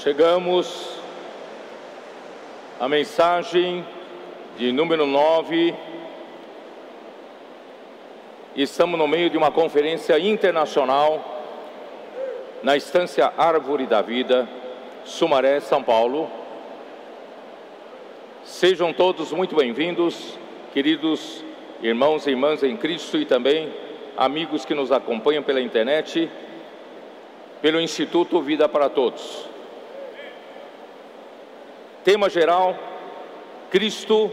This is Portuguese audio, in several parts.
Chegamos à mensagem de número 9. Estamos no meio de uma conferência internacional na Estância Árvore da Vida, Sumaré, São Paulo. Sejam todos muito bem-vindos, queridos irmãos e irmãs em Cristo e também amigos que nos acompanham pela internet, pelo Instituto Vida para Todos. Tema geral: Cristo,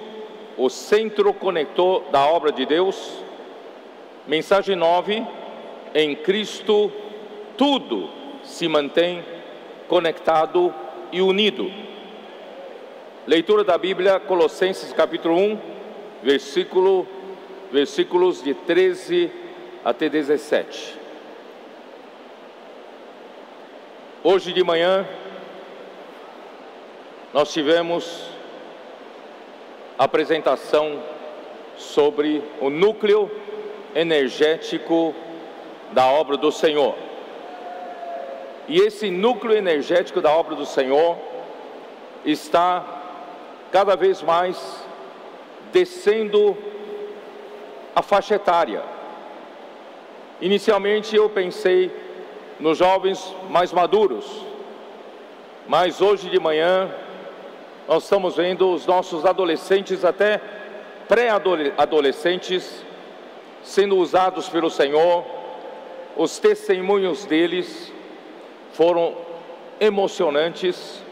o centro conector da obra de Deus. Mensagem 9: em Cristo tudo se mantém conectado e unido. Leitura da Bíblia, Colossenses capítulo 1, versículos de 13 até 17. Hoje de manhã nós tivemos a apresentação sobre o núcleo energético da obra do Senhor. E esse núcleo energético da obra do Senhor está cada vez mais descendo a faixa etária. Inicialmente eu pensei nos jovens mais maduros, mas hoje de manhã nós estamos vendo os nossos adolescentes, até pré-adolescentes, sendo usados pelo Senhor. Os testemunhos deles foram emocionantes.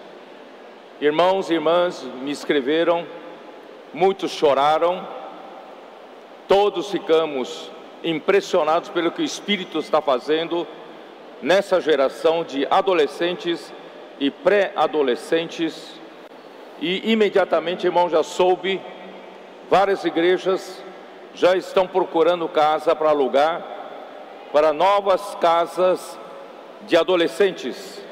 Irmãos e irmãs me escreveram, muitos choraram, todos ficamos impressionados pelo que o Espírito está fazendo nessa geração de adolescentes e pré-adolescentes. E imediatamente, irmão, já soube, várias igrejas já estão procurando casa para alugar, para novas casas de adolescentes.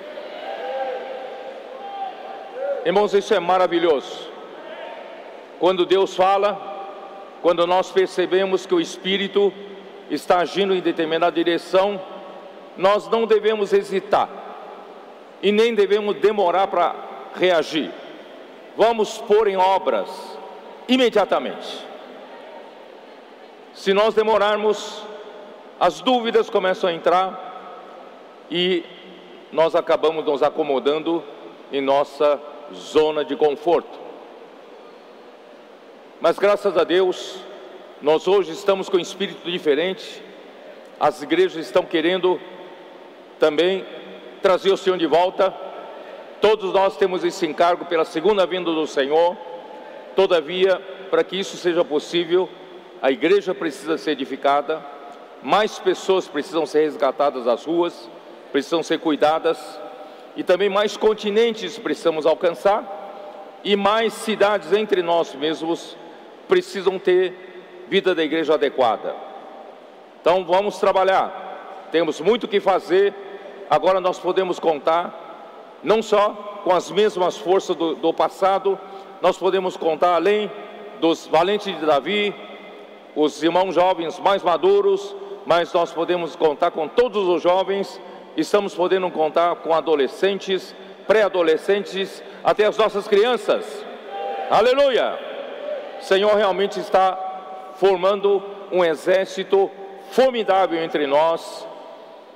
Irmãos, isso é maravilhoso. Quando Deus fala, quando nós percebemos que o Espírito está agindo em determinada direção, nós não devemos hesitar e nem devemos demorar para reagir. Vamos pôr em obras imediatamente. Se nós demorarmos, as dúvidas começam a entrar e nós acabamos nos acomodando em nossa zona de conforto. Mas graças a Deus, nós hoje estamos com um espírito diferente. As igrejas estão querendo também trazer o Senhor de volta. Todos nós temos esse encargo pela segunda vinda do Senhor. Todavia, para que isso seja possível, a igreja precisa ser edificada, mais pessoas precisam ser resgatadas das ruas, precisam ser cuidadas, e também mais continentes precisamos alcançar, e mais cidades entre nós mesmos precisam ter vida da igreja adequada. Então vamos trabalhar, temos muito o que fazer. Agora nós podemos contar não só com as mesmas forças do passado, nós podemos contar, além dos valentes de Davi, os irmãos jovens mais maduros, mas nós podemos contar com todos os jovens. Estamos podendo contar com adolescentes, pré-adolescentes, até as nossas crianças. Aleluia! O Senhor realmente está formando um exército formidável entre nós.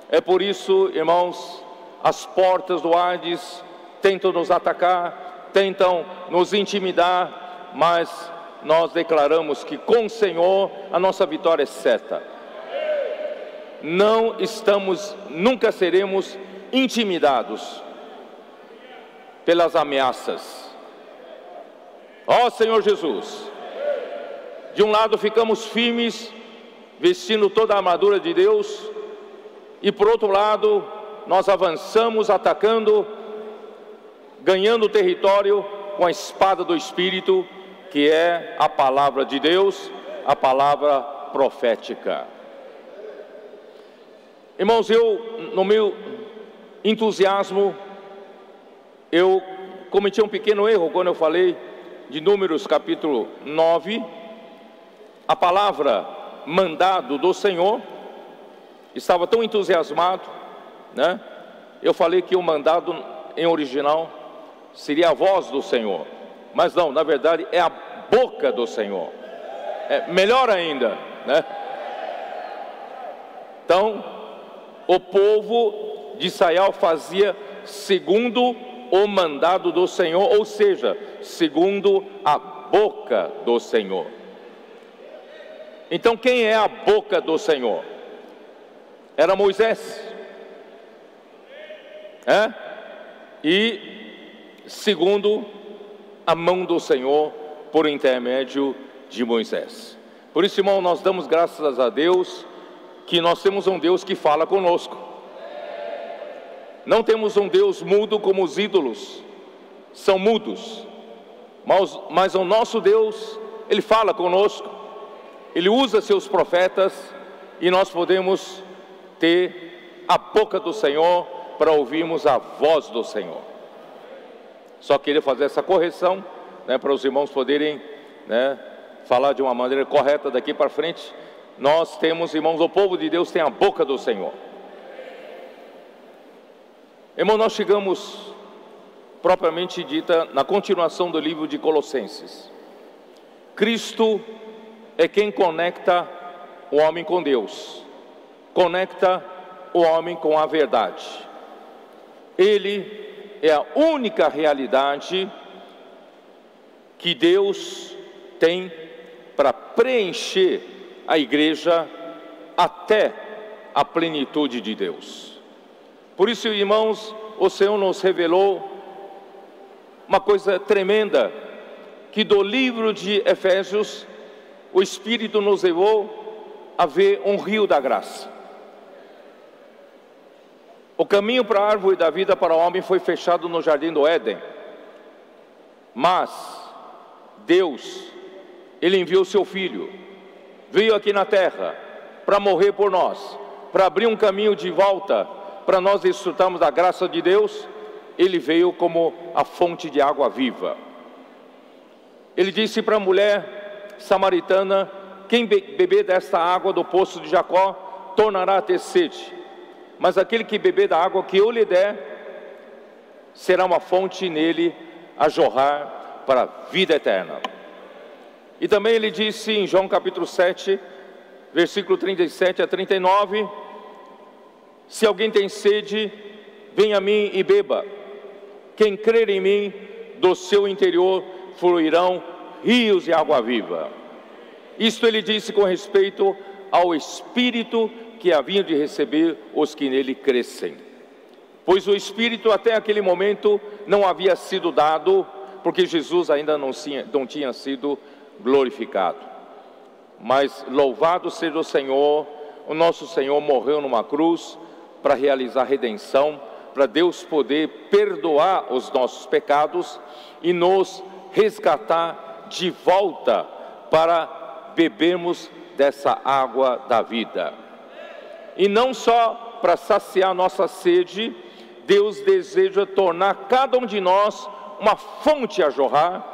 É por isso, irmãos, as portas do Hades tentam nos atacar, tentam nos intimidar, mas nós declaramos que com o Senhor a nossa vitória é certa. Não estamos, nunca seremos intimidados pelas ameaças. Ó Senhor Jesus, de um lado ficamos firmes, vestindo toda a armadura de Deus, e por outro lado nós avançamos atacando, ganhando território com a espada do Espírito, que é a palavra de Deus, a palavra profética. Irmãos, eu, no meu entusiasmo, eu cometi um pequeno erro quando eu falei de Números capítulo 9. A palavra mandado do Senhor, estava tão entusiasmado, né? Eu falei que o mandado em original seria a voz do Senhor, mas não, na verdade é a boca do Senhor. É melhor ainda, né? Então, o povo de Israel fazia segundo o mandado do Senhor, ou seja, segundo a boca do Senhor. Então, quem é a boca do Senhor? Era Moisés. E segundo a mão do Senhor, por intermédio de Moisés. Por isso, irmão, nós damos graças a Deus que nós temos um Deus que fala conosco. Não temos um Deus mudo como os ídolos são mudos, mas o nosso Deus, Ele fala conosco, Ele usa seus profetas, e nós podemos ter a boca do Senhor para ouvirmos a voz do Senhor. Só queria fazer essa correção, né, para os irmãos poderem, né, falar de uma maneira correta daqui para frente. Nós temos, irmãos, o povo de Deus tem a boca do Senhor. Irmão, nós chegamos, propriamente dita, na continuação do livro de Colossenses. Cristo é quem conecta o homem com Deus, conecta o homem com a verdade. Ele é a única realidade que Deus tem para preencher a igreja até a plenitude de Deus. Por isso, irmãos, o Senhor nos revelou uma coisa tremenda, que do livro de Efésios, o Espírito nos levou a ver um rio da graça. O caminho para a árvore da vida para o homem foi fechado no jardim do Éden, mas Deus, Ele enviou seu Filho, veio aqui na terra para morrer por nós, para abrir um caminho de volta, para nós desfrutarmos da graça de Deus. Ele veio como a fonte de água viva. Ele disse para a mulher samaritana: quem beber desta água do poço de Jacó, tornará a ter sede, mas aquele que beber da água que eu lhe der, será uma fonte nele a jorrar para a vida eterna. E também ele disse em João capítulo 7, versículo 37 a 39, se alguém tem sede, venha a mim e beba. Quem crer em mim, do seu interior fluirão rios de água viva. Isto ele disse com respeito ao Espírito que haviam de receber os que nele crescem. Pois o Espírito até aquele momento não havia sido dado, porque Jesus ainda não tinha sido glorificado. Mas louvado seja o Senhor, o nosso Senhor morreu numa cruz para realizar a redenção, para Deus poder perdoar os nossos pecados e nos resgatar de volta para bebermos dessa água da vida. E não só para saciar nossa sede, Deus deseja tornar cada um de nós uma fonte a jorrar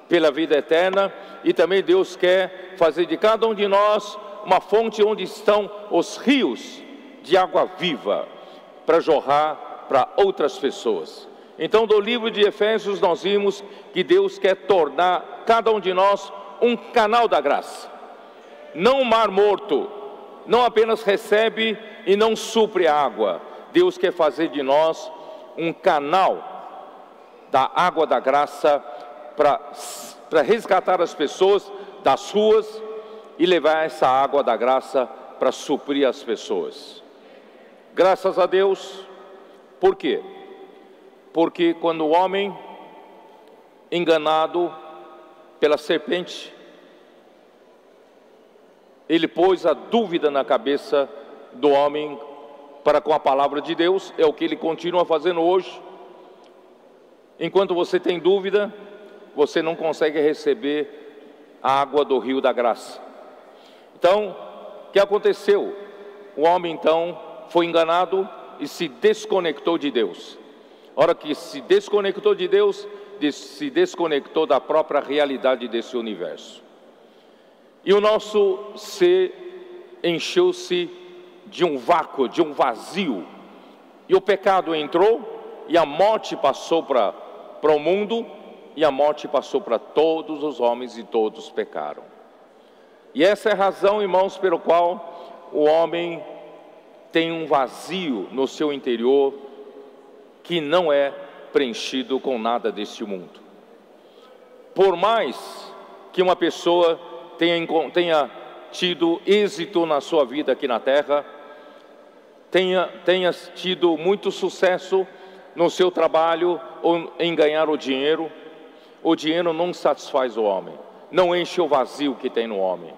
pela vida eterna, e também Deus quer fazer de cada um de nós uma fonte onde estão os rios de água viva para jorrar para outras pessoas. Então, do livro de Efésios nós vimos que Deus quer tornar cada um de nós um canal da graça, não um mar morto, não apenas recebe e não supre a água. Deus quer fazer de nós um canal da água da graça para resgatar as pessoas das ruas e levar essa água da graça para suprir as pessoas. Graças a Deus. Por quê? Porque quando o homem, enganado pela serpente, ele pôs a dúvida na cabeça do homem para com a palavra de Deus, é o que ele continua fazendo hoje. Enquanto você tem dúvida, você não consegue receber a água do rio da graça. Então, o que aconteceu? O homem então foi enganado e se desconectou de Deus. A hora que se desconectou de Deus, se desconectou da própria realidade desse universo. E o nosso ser encheu-se de um vácuo, de um vazio. E o pecado entrou e a morte passou para o mundo, e a morte passou para todos os homens, e todos pecaram. E essa é a razão, irmãos, pelo qual o homem tem um vazio no seu interior, que não é preenchido com nada deste mundo. Por mais que uma pessoa tenha tido êxito na sua vida aqui na terra, tenha tido muito sucesso no seu trabalho ou em ganhar o dinheiro não satisfaz o homem, não enche o vazio que tem no homem.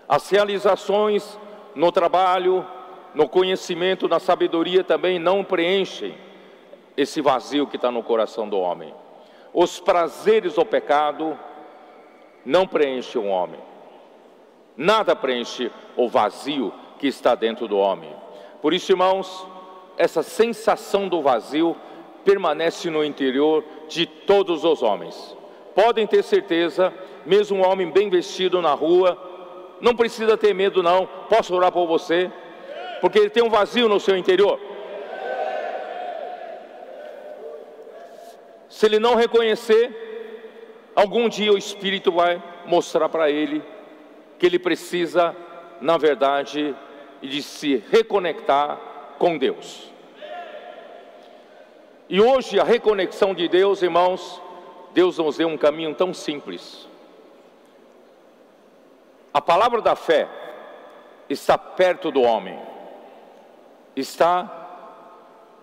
As realizações no trabalho, no conhecimento, na sabedoria também não preenchem esse vazio que está no coração do homem. Os prazeres do pecado não preenchem o homem. Nada preenche o vazio que está dentro do homem. Por isso, irmãos, essa sensação do vazio permanece no interior de todos os homens. Podem ter certeza, mesmo um homem bem vestido na rua, não precisa ter medo não. Posso orar por você? Porque ele tem um vazio no seu interior. Se ele não reconhecer, algum dia o Espírito vai mostrar para ele que ele precisa, na verdade, de se reconectar com Deus. E hoje a reconexão de Deus, irmãos, Deus nos deu um caminho tão simples. A palavra da fé está perto do homem, está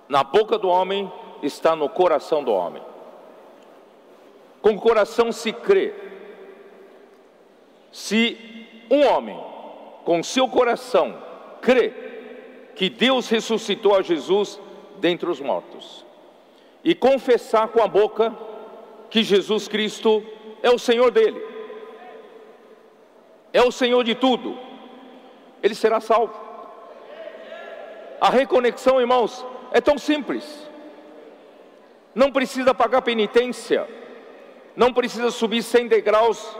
na boca do homem, está no coração do homem. Com o coração se crê. Se um homem, com seu coração, crê que Deus ressuscitou a Jesus dentre os mortos, e confessar com a boca que Jesus Cristo é o Senhor dele, é o Senhor de tudo, ele será salvo. A reconexão, irmãos, é tão simples. Não precisa pagar penitência, não precisa subir 100 degraus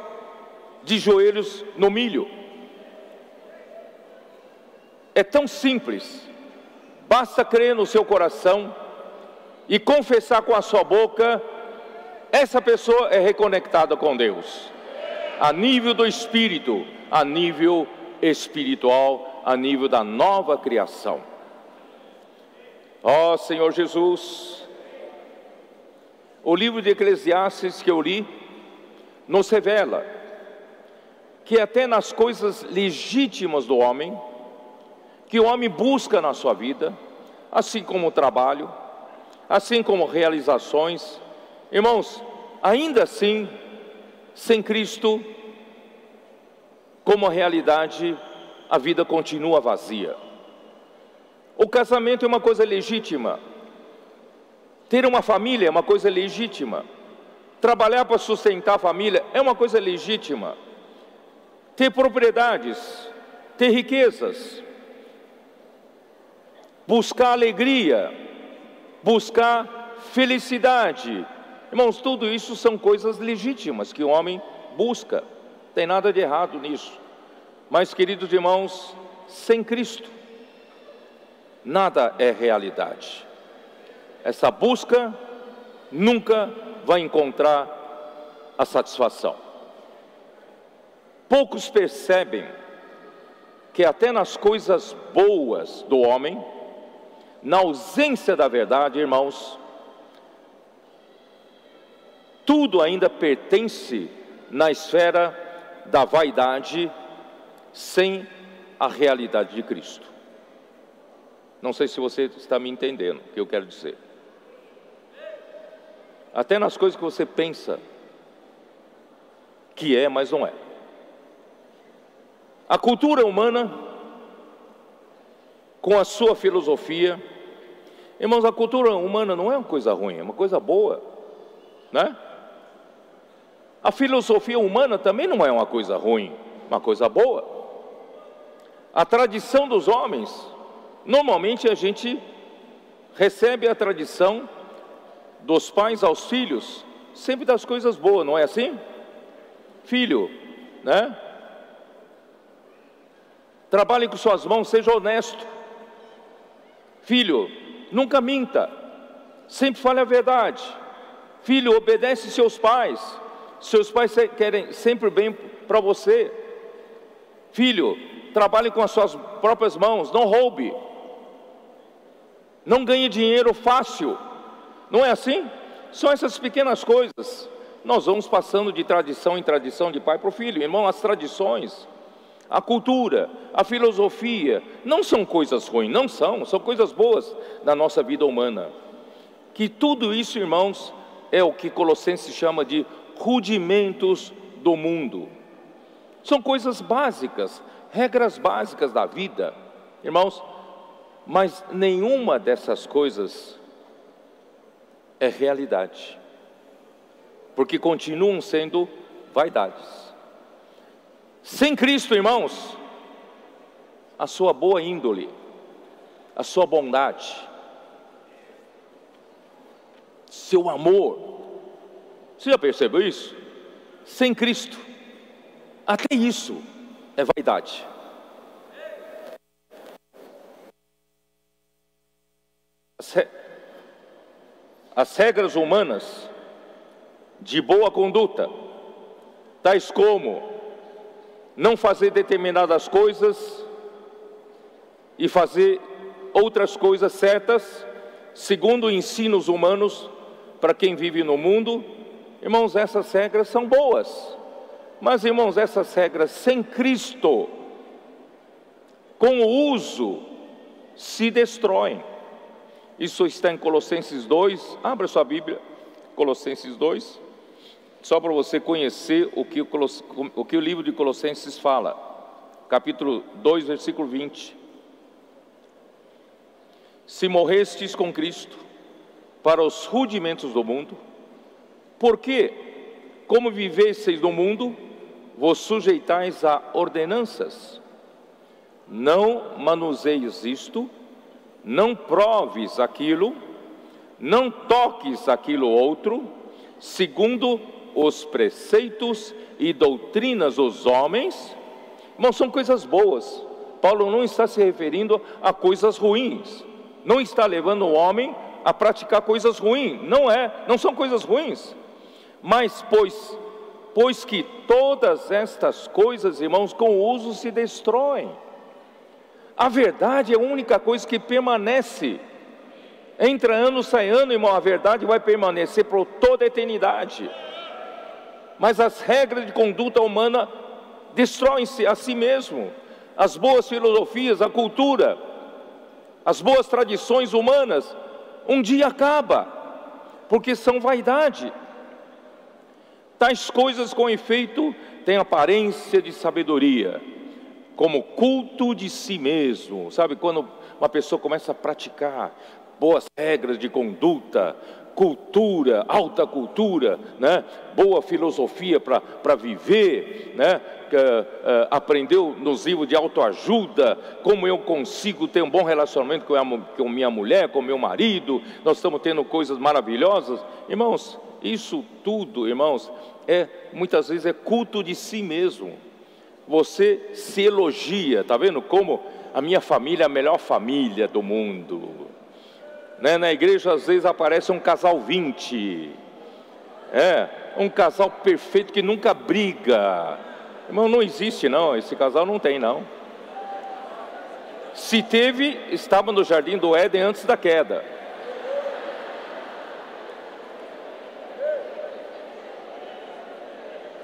de joelhos no milho. É tão simples. Basta crer no seu coração e confessar com a sua boca. Essa pessoa é reconectada com Deus, a nível do Espírito, a nível espiritual, a nível da nova criação. Ó Senhor Jesus, o livro de Eclesiastes que eu li nos revela que até nas coisas legítimas do homem, que o homem busca na sua vida, assim como o trabalho, assim como realizações, irmãos, ainda assim, sem Cristo como realidade, a vida continua vazia. O casamento é uma coisa legítima, ter uma família é uma coisa legítima, trabalhar para sustentar a família é uma coisa legítima, ter propriedades, ter riquezas, buscar alegria, buscar felicidade, irmãos, tudo isso são coisas legítimas que o homem busca, não tem nada de errado nisso. Mas, queridos irmãos, sem Cristo nada é realidade. Essa busca nunca vai encontrar a satisfação. Poucos percebem que até nas coisas boas do homem, na ausência da verdade, irmãos, tudo ainda pertence na esfera da vaidade, sem a realidade de Cristo. Não sei se você está me entendendo o que eu quero dizer. Até nas coisas que você pensa que é, mas não é. A cultura humana, com a sua filosofia, irmãos, a cultura humana não é uma coisa ruim, é uma coisa boa, né? A filosofia humana também não é uma coisa ruim, uma coisa boa. A tradição dos homens, normalmente a gente recebe a tradição dos pais aos filhos, sempre das coisas boas, não é assim? Filho, né? Trabalhe com suas mãos, seja honesto. Filho, nunca minta. Sempre fale a verdade. Filho, obedece seus pais. Seus pais querem sempre bem para você. Filho, trabalhe com as suas próprias mãos, não roube. Não ganhe dinheiro fácil. Não é assim? São essas pequenas coisas. Nós vamos passando de tradição em tradição, de pai para o filho. Irmão, as tradições, a cultura, a filosofia, não são coisas ruins, não são coisas boas da nossa vida humana. Que tudo isso, irmãos, é o que Colossenses chama de rudimentos do mundo. São coisas básicas, regras básicas da vida, irmãos, mas nenhuma dessas coisas é realidade, porque continuam sendo vaidades. Sem Cristo, irmãos, a sua boa índole, a sua bondade, seu amor, você já percebeu isso? Sem Cristo, até isso é vaidade. As regras humanas de boa conduta, tais como não fazer determinadas coisas e fazer outras coisas certas, segundo ensinos humanos, para quem vive no mundo, irmãos, essas regras são boas, mas irmãos, essas regras sem Cristo, com o uso, se destroem. Isso está em Colossenses 2, abra sua Bíblia, Colossenses 2, só para você conhecer o que o livro de Colossenses fala, capítulo 2, versículo 20. Se morrestes com Cristo para os rudimentos do mundo, porque, como vivesseis no mundo, vos sujeitais a ordenanças, não manuseis isto, não proves aquilo, não toques aquilo outro, segundo os preceitos e doutrinas dos homens. Irmãos, são coisas boas. Paulo não está se referindo a coisas ruins, não está levando o homem a praticar coisas ruins, não são coisas ruins, mas pois que todas estas coisas, irmãos, com o uso se destroem. A verdade é a única coisa que permanece. Entra ano, sai ano, irmão, a verdade vai permanecer por toda a eternidade. Mas as regras de conduta humana destroem-se a si mesmo. As boas filosofias, a cultura, as boas tradições humanas, um dia acaba, porque são vaidade. Tais coisas, com efeito, têm aparência de sabedoria, como culto de si mesmo. Sabe, quando uma pessoa começa a praticar boas regras de conduta, cultura, alta cultura, né? Boa filosofia para viver, né? Aprendeu nos livros de autoajuda, como eu consigo ter um bom relacionamento com minha mulher, com meu marido, nós estamos tendo coisas maravilhosas. Irmãos, isso tudo, irmãos, muitas vezes é culto de si mesmo. Você se elogia, está vendo como a minha família é a melhor família do mundo, né? Na igreja às vezes aparece um casal 20, um casal perfeito que nunca briga. Irmão, não existe não, esse casal não tem não. Se teve, estava no jardim do Éden antes da queda.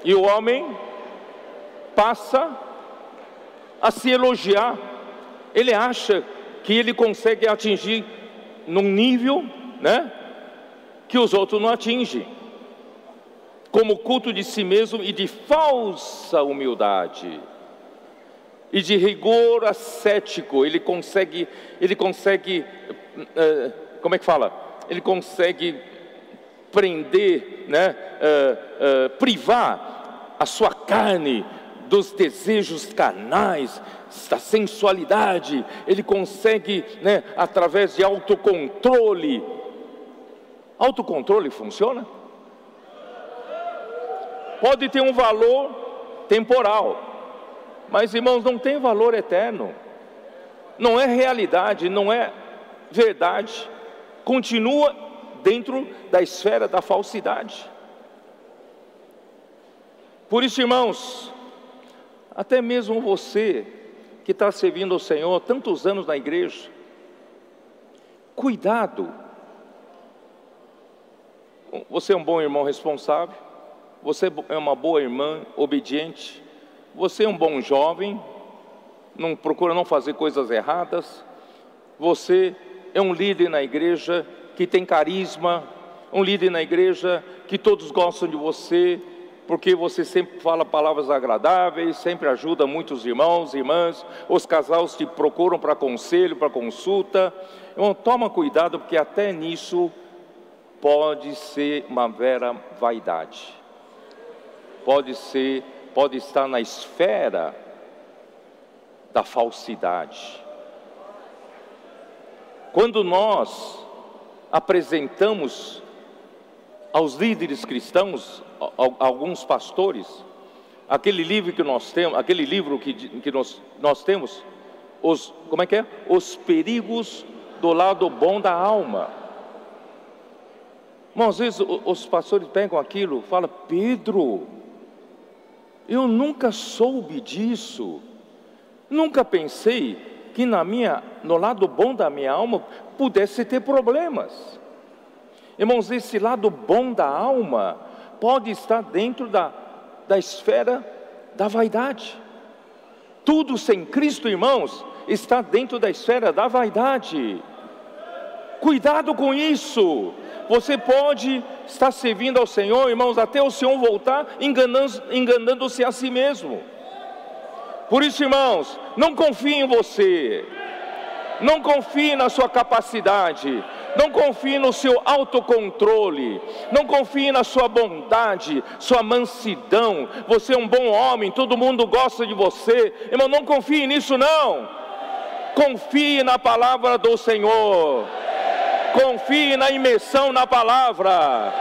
E o homem passa a se elogiar. Ele acha que ele consegue atingir num nível, né, que os outros não atingem, como culto de si mesmo e de falsa humildade e de rigor ascético. Ele consegue, como é que fala? Ele consegue prender, né, privar a sua carne dos desejos carnais, da sensualidade. Ele consegue, né, através de autocontrole. Autocontrole funciona? Pode ter um valor temporal, mas irmãos, não tem valor eterno. Não é realidade, não é verdade. Continua dentro da esfera da falsidade. Por isso, irmãos, até mesmo você que está servindo ao Senhor há tantos anos na igreja, cuidado. Você é um bom irmão responsável, você é uma boa irmã obediente, você é um bom jovem, não procura não fazer coisas erradas, você é um líder na igreja que tem carisma, um líder na igreja que todos gostam de você, porque você sempre fala palavras agradáveis, sempre ajuda muitos irmãos e irmãs, os casais te procuram para conselho, para consulta. Irmão, toma cuidado, porque até nisso pode ser uma vera vaidade, pode estar na esfera da falsidade. Quando nós apresentamos aos líderes cristãos, alguns pastores, aquele livro que nós temos, nós temos, os perigos do lado bom da alma. Mas às vezes os pastores pegam aquilo e falam: Pedro, eu nunca soube disso, nunca pensei que no lado bom da minha alma pudesse ter problemas. Irmãos, esse lado bom da alma pode estar dentro da esfera da vaidade. Tudo sem Cristo, irmãos, está dentro da esfera da vaidade. Cuidado com isso. Você pode estar servindo ao Senhor, irmãos, até o Senhor voltar, enganando-se a si mesmo. Por isso, irmãos, não confie em você, não confie na sua capacidade, não confie no seu autocontrole, não confie na sua bondade, sua mansidão. Você é um bom homem, todo mundo gosta de você. Irmão, não confie nisso não. Confie na palavra do Senhor, confie na imersão na palavra,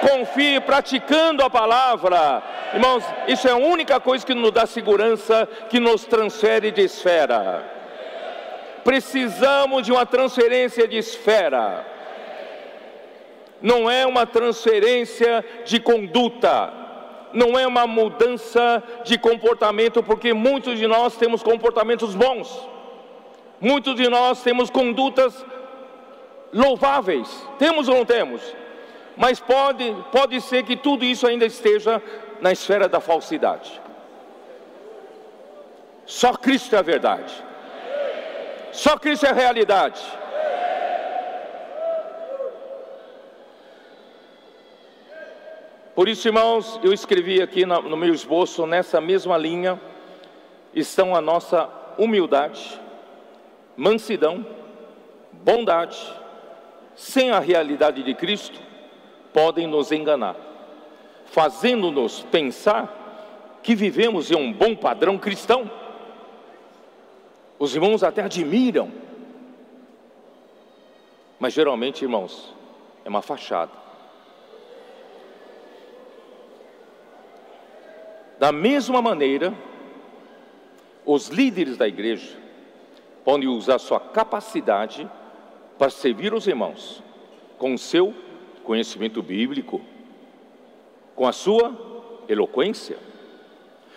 confie praticando a palavra. Irmãos, isso é a única coisa que nos dá segurança, que nos transfere de esfera. Precisamos de uma transferência de esfera. Não é uma transferência de conduta, não é uma mudança de comportamento, porque muitos de nós temos comportamentos bons, muitos de nós temos condutas louváveis, temos ou não temos? Mas pode ser que tudo isso ainda esteja na esfera da falsidade. Só Cristo é a verdade, só Cristo é a realidade. Por isso, irmãos, eu escrevi aqui no meu esboço, nessa mesma linha, estão a nossa humildade, mansidão, bondade. Sem a realidade de Cristo, podem nos enganar, fazendo-nos pensar que vivemos em um bom padrão cristão. Os irmãos até admiram, mas geralmente, irmãos, é uma fachada. Da mesma maneira, os líderes da igreja podem usar sua capacidade para servir os irmãos, com o seu conhecimento bíblico, com a sua eloquência,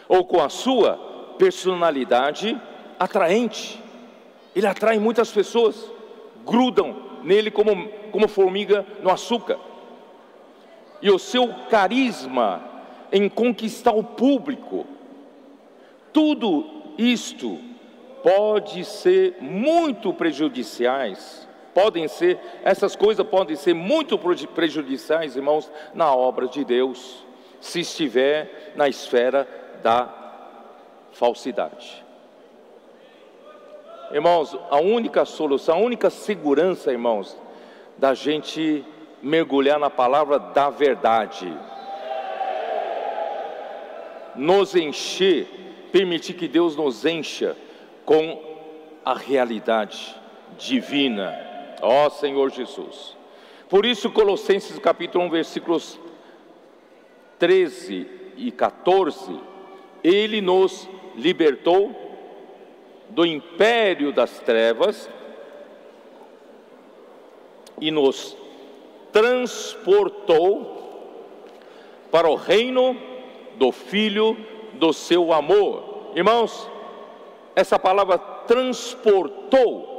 ou com a sua personalidade atraente. Ele atrai muitas pessoas, grudam nele como formiga no açúcar. E o seu carisma em conquistar o público, tudo isto pode ser muito prejudiciais. Essas coisas podem ser muito prejudiciais, irmãos, na obra de Deus, se estiver na esfera da falsidade. Irmãos, a única solução, a única segurança, irmãos, da gente mergulhar na palavra da verdade, nos encher, permitir que Deus nos encha com a realidade divina. Ó Senhor Jesus. Por isso, Colossenses capítulo 1, versículos 13 e 14, Ele nos libertou do império das trevas e nos transportou para o reino do Filho do seu amor. Irmãos, essa palavra transportou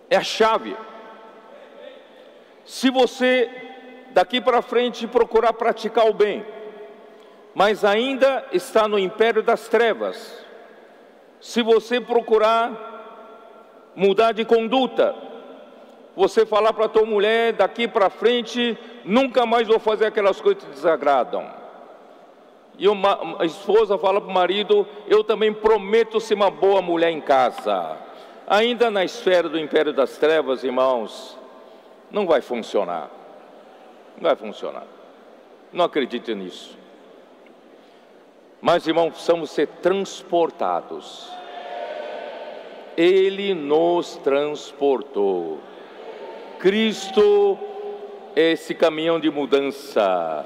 é a chave. Se você daqui para frente procurar praticar o bem, mas ainda está no império das trevas, se você procurar mudar de conduta, você falar para a tua mulher, daqui para frente, nunca mais vou fazer aquelas coisas que te desagradam. E a esposa fala para o marido, eu também prometo ser uma boa mulher em casa. Ainda na esfera do império das trevas, irmãos, não vai funcionar. Não vai funcionar. Não acredite nisso. Mas, irmãos, precisamos ser transportados. Ele nos transportou. Cristo é esse caminhão de mudança.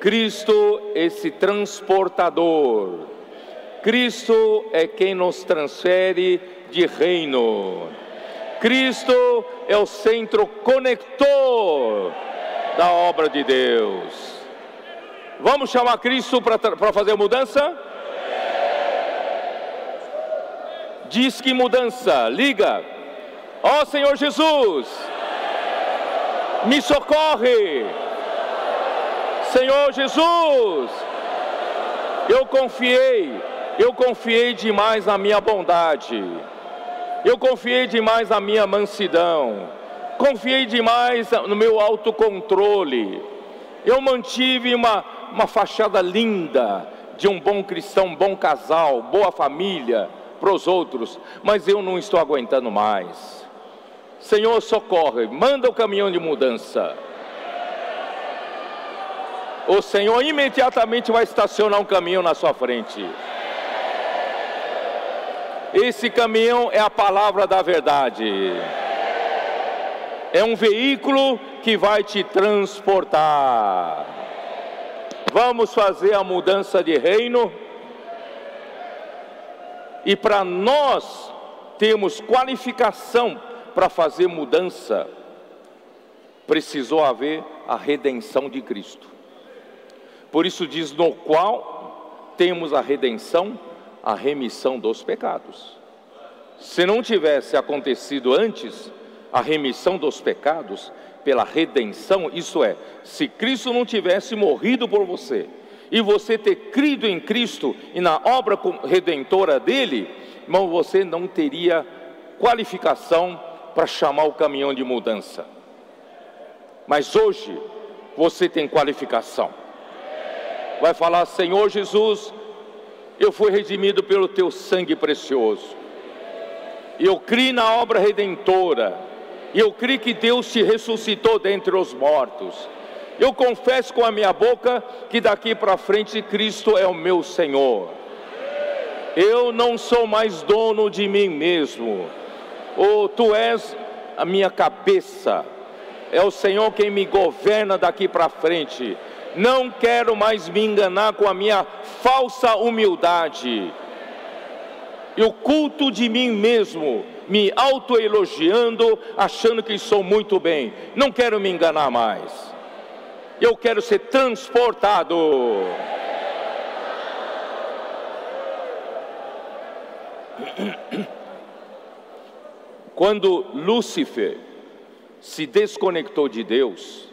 Cristo é esse transportador. Cristo é quem nos transfere de reino. Cristo é o centro conector da obra de Deus. Vamos chamar Cristo para fazer a mudança? Diz que mudança, liga. Ó Senhor Jesus, me socorre. Senhor Jesus, eu confiei demais na minha bondade, eu confiei demais na minha mansidão, confiei demais no meu autocontrole, eu mantive uma fachada linda de um bom cristão, um bom casal, boa família para os outros, mas eu não estou aguentando mais. Senhor, socorre, manda o caminhão de mudança. O Senhor imediatamente vai estacionar um caminhão na sua frente. Esse caminhão é a palavra da verdade. É um veículo que vai te transportar. Vamos fazer a mudança de reino. E para nós termos qualificação para fazer mudança, precisou haver a redenção de Cristo. Por isso diz, no qual temos a redenção, a remissão dos pecados. Se não tivesse acontecido antes a remissão dos pecados pela redenção, isso é, se Cristo não tivesse morrido por você, e você ter crido em Cristo e na obra redentora dele, irmão, você não teria qualificação para chamar o caminhão de mudança. Mas hoje você tem qualificação. Vai falar, Senhor Jesus, eu fui redimido pelo teu sangue precioso. Eu criei na obra redentora. Eu creio que Deus te ressuscitou dentre os mortos. Eu confesso com a minha boca que daqui para frente Cristo é o meu Senhor. Eu não sou mais dono de mim mesmo. Tu és a minha cabeça. É o Senhor quem me governa daqui para frente. Não quero mais me enganar com a minha falsa humildade e o culto de mim mesmo, me autoelogiando, achando que sou muito bem. Não quero me enganar mais. Eu quero ser transportado. Quando Lúcifer se desconectou de Deus,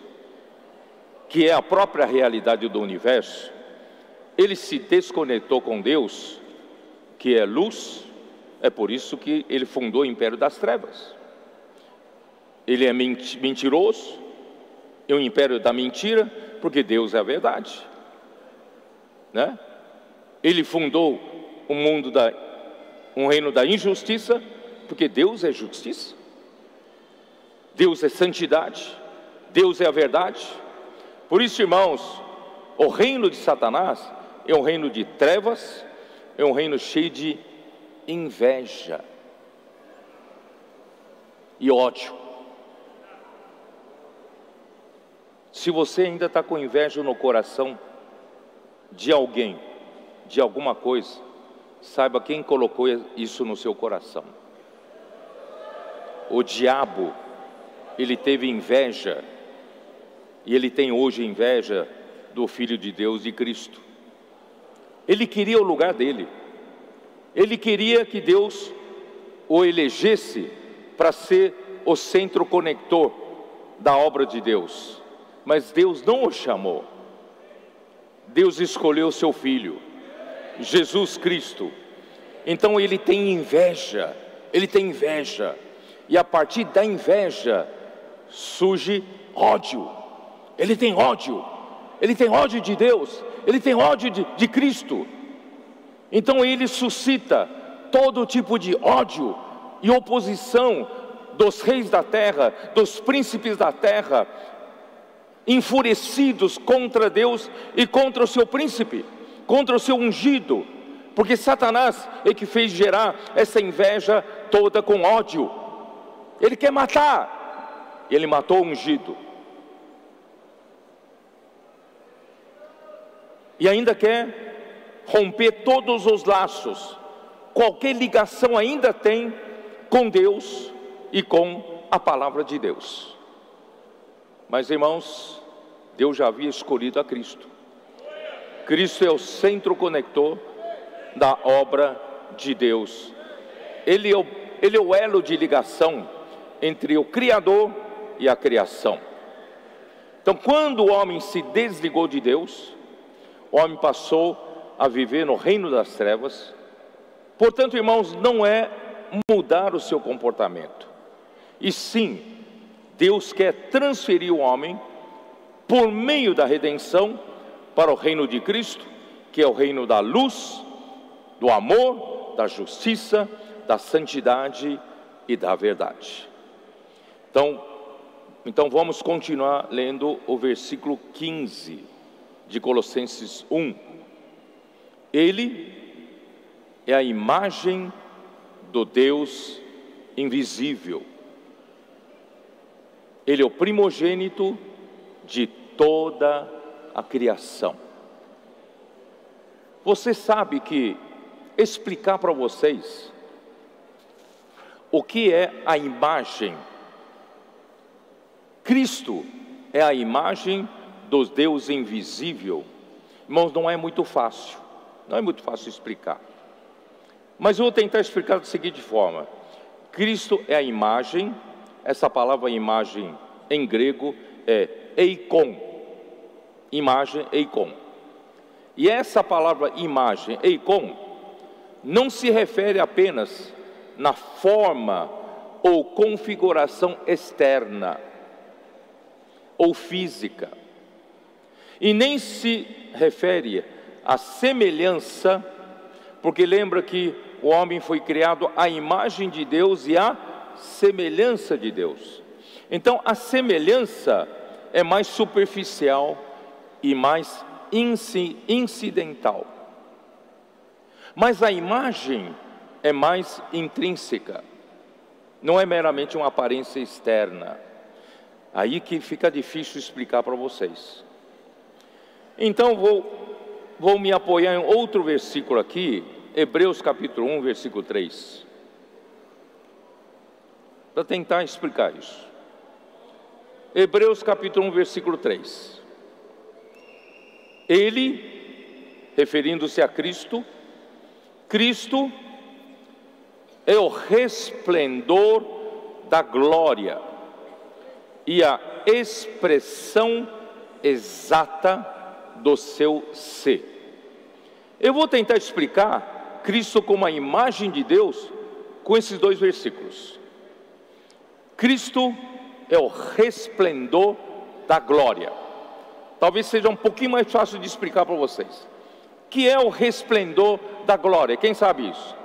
que é a própria realidade do universo, ele se desconectou com Deus, que é luz. É por isso que ele fundou o império das trevas. Ele é mentiroso, é o império da mentira, porque Deus é a verdade, né? Ele fundou um reino da injustiça, porque Deus é justiça, Deus é santidade, Deus é a verdade. Por isso, irmãos, o reino de Satanás é um reino de trevas, é um reino cheio de inveja e ódio. Se você ainda está com inveja no coração de alguém, de alguma coisa, saiba quem colocou isso no seu coração. O diabo ele teve inveja, e ele tem hoje inveja do Filho de Deus, de Cristo. Ele queria o lugar dele, ele queria que Deus o elegesse para ser o centro conector da obra de Deus, mas Deus não o chamou. Deus escolheu o seu Filho, Jesus Cristo. Então ele tem inveja, e a partir da inveja surge ódio. Ele tem ódio de Deus, ele tem ódio de Cristo. Então ele suscita todo tipo de ódio e oposição dos reis da terra, dos príncipes da terra, enfurecidos contra Deus e contra o seu príncipe, contra o seu ungido, porque Satanás é que fez gerar essa inveja toda com ódio. Ele quer matar, ele matou o ungido, e ainda quer romper todos os laços, qualquer ligação ainda tem com Deus e com a palavra de Deus. Mas irmãos, Deus já havia escolhido a Cristo. Cristo é o centro conector da obra de Deus. Ele é o elo de ligação entre o Criador e a criação. Então, quando o homem se desligou de Deus, o homem passou a viver no reino das trevas. Portanto, irmãos, não é mudar o seu comportamento, e sim, Deus quer transferir o homem, por meio da redenção, para o reino de Cristo, que é o reino da luz, do amor, da justiça, da santidade e da verdade. Então vamos continuar lendo o versículo 15 de Colossenses 1. Ele é a imagem do Deus invisível. Ele é o primogênito de toda a criação. Você sabe que explicar para vocês o que é a imagem, Cristo é a imagem do Deus invisível, irmãos, não é muito fácil explicar, mas eu vou tentar explicar da seguinte forma: Cristo é a imagem, essa palavra imagem em grego é eikon, imagem, eikon, e essa palavra imagem, eikon, não se refere apenas na forma ou configuração externa ou física, e nem se refere à semelhança, porque lembra que o homem foi criado à imagem de Deus e à semelhança de Deus. Então a semelhança é mais superficial e mais incidental, mas a imagem é mais intrínseca, não é meramente uma aparência externa. Aí que fica difícil explicar para vocês. Então vou me apoiar em outro versículo aqui, Hebreus capítulo 1, versículo 3, para tentar explicar isso. Hebreus capítulo 1, versículo 3. Ele, referindo-se a Cristo, Cristo é o resplendor da glória e a expressão exata do seu ser. Eu vou tentar explicar Cristo como a imagem de Deus com esses dois versículos. Cristo é o resplendor da glória. Talvez seja um pouquinho mais fácil de explicar para vocês. O que é o resplendor da glória? Quem sabe isso?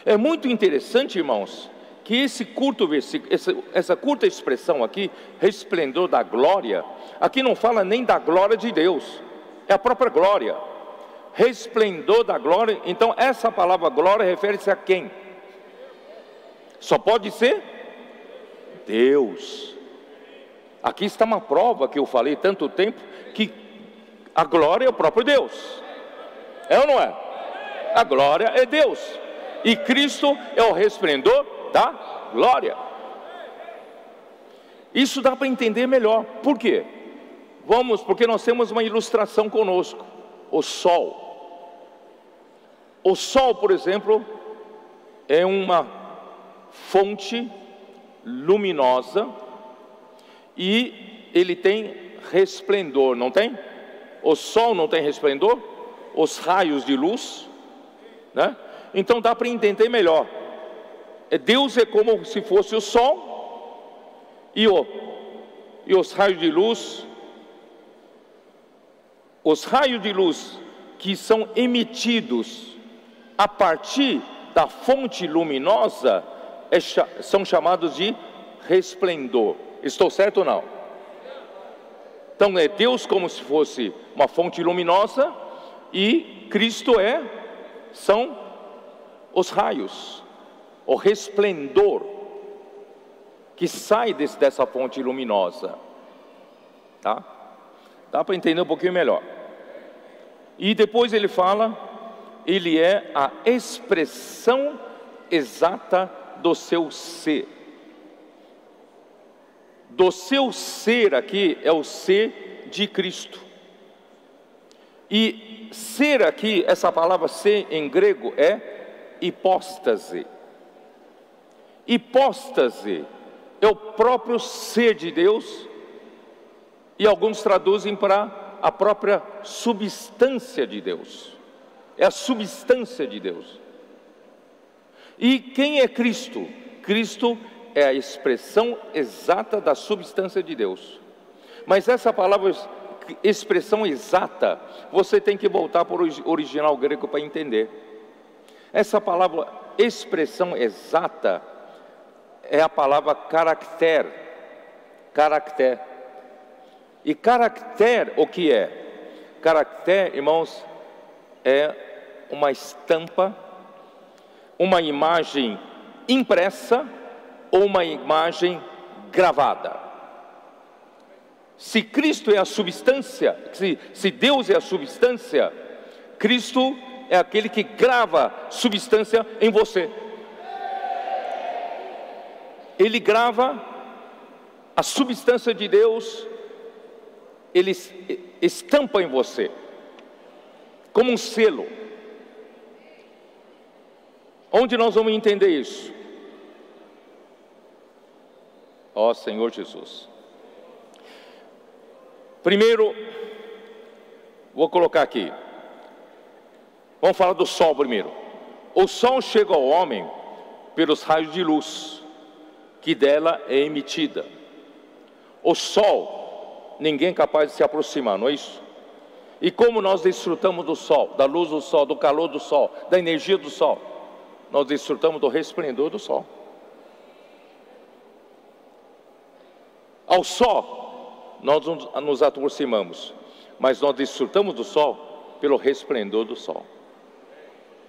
É muito interessante, irmãos, que esse curto versículo, essa curta expressão aqui, resplendor da glória, aqui não fala nem da glória de Deus, é a própria glória. Resplendor da glória. Então essa palavra glória refere-se a quem? Só pode ser Deus. Aqui está uma prova que eu falei tanto tempo, que a glória é o próprio Deus. É ou não é? A glória é Deus, e Cristo é o resplendor Tá? Glória. Isso dá para entender melhor. Por quê? Porque nós temos uma ilustração conosco. O sol. O sol, por exemplo, é uma fonte luminosa e ele tem resplendor, não tem? O sol não tem resplendor? Os raios de luz, né? Então dá para entender melhor. Deus é como se fosse o sol e os raios de luz. Os raios de luz que são emitidos a partir da fonte luminosa são chamados de resplendor. Estou certo ou não? Então é Deus como se fosse uma fonte luminosa e Cristo são os raios, o resplendor que sai dessa fonte luminosa. Tá? Dá para entender um pouquinho melhor. E depois ele fala, ele é a expressão exata do seu ser. Do seu ser aqui é o ser de Cristo. E ser aqui, essa palavra ser em grego é hipóstase. Hipóstase é o próprio ser de Deus, e alguns traduzem para a própria substância de Deus. É a substância de Deus. E quem é Cristo? Cristo é a expressão exata da substância de Deus. Mas essa palavra expressão exata, você tem que voltar para o original grego para entender. Essa palavra expressão exata é a palavra caractere. Caractere. E caractere, o que é? Caractere, irmãos, é uma estampa, uma imagem impressa ou uma imagem gravada. Se Cristo é a substância, se Deus é a substância, Cristo é aquele que grava substância em você. Ele grava a substância de Deus, ele estampa em você, como um selo. Onde nós vamos entender isso? Ó Senhor Jesus. Primeiro, vou colocar aqui. Vamos falar do sol primeiro. O sol chega ao homem pelos raios de luz que dela é emitida. O sol, ninguém é capaz de se aproximar, não é isso? E como nós desfrutamos do sol, da luz do sol, do calor do sol, da energia do sol? Nós desfrutamos do resplendor do sol. Ao sol, nós nos aproximamos, mas nós desfrutamos do sol pelo resplendor do sol.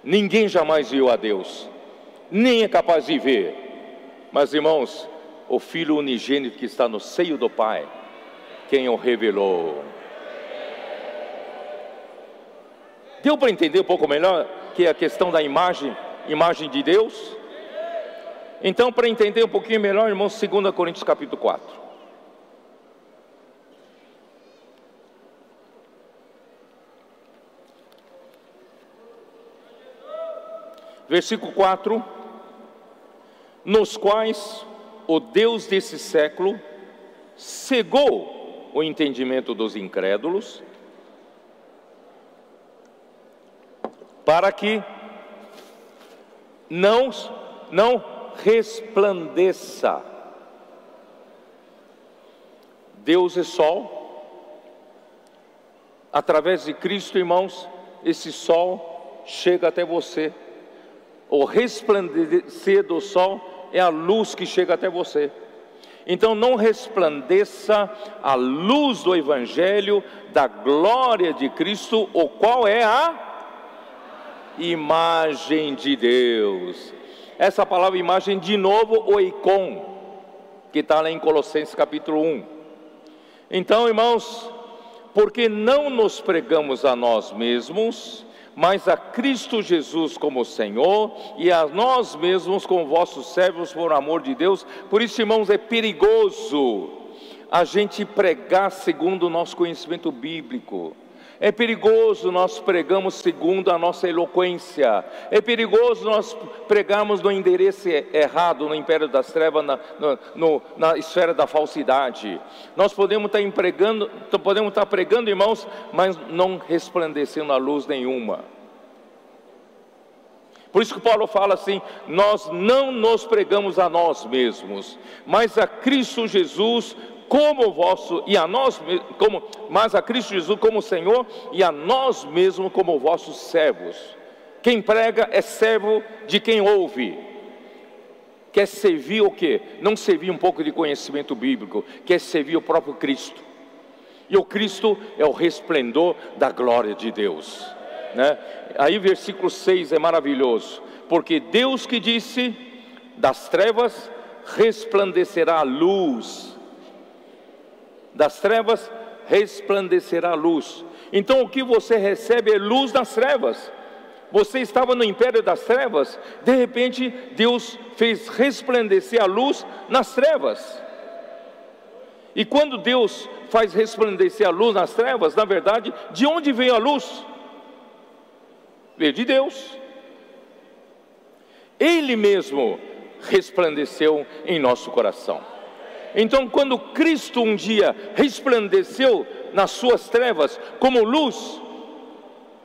Ninguém jamais viu a Deus, nem é capaz de ver. Mas irmãos, o Filho unigênito que está no seio do Pai, quem o revelou. Deu para entender um pouco melhor que é a questão da imagem de Deus? Então, para entender um pouquinho melhor, irmãos, 2 Coríntios capítulo 4. Versículo 4, nos quais o Deus desse século cegou o entendimento dos incrédulos, para que não resplandeça. Deus é sol. Através de Cristo, irmãos, esse sol chega até você. O resplandecer do sol é a luz que chega até você. Então não resplandeça a luz do Evangelho, da glória de Cristo, o qual é a imagem de Deus. Essa palavra imagem, de novo, o icon, que está lá em Colossenses capítulo 1. Então, irmãos, porque não nos pregamos a nós mesmos, mas a Cristo Jesus como Senhor, e a nós mesmos como vossos servos por amor de Deus. Por isso, irmãos, é perigoso a gente pregar segundo o nosso conhecimento bíblico. É perigoso nós pregamos segundo a nossa eloquência. É perigoso nós pregarmos no endereço errado, no império das trevas, na esfera da falsidade. Nós podemos estar pregando, irmãos, mas não resplandecendo a luz nenhuma. Por isso que Paulo fala assim: nós não nos pregamos a nós mesmos, mas a Cristo Jesus como vosso, e a nós como, mas a Cristo Jesus como Senhor, e a nós mesmos como vossos servos. Quem prega é servo de quem ouve. Quer servir o quê? Não servir um pouco de conhecimento bíblico, quer servir o próprio Cristo. E o Cristo é o resplendor da glória de Deus, né? Aí versículo 6 é maravilhoso, porque Deus que disse: das trevas resplandecerá a luz, das trevas resplandecerá a luz. Então o que você recebe é luz nas trevas. Você estava no império das trevas, de repente Deus fez resplandecer a luz nas trevas. E quando Deus faz resplandecer a luz nas trevas, na verdade, de onde veio a luz? Veio de Deus. Ele mesmo resplandeceu em nosso coração. Então, quando Cristo um dia resplandeceu nas suas trevas como luz,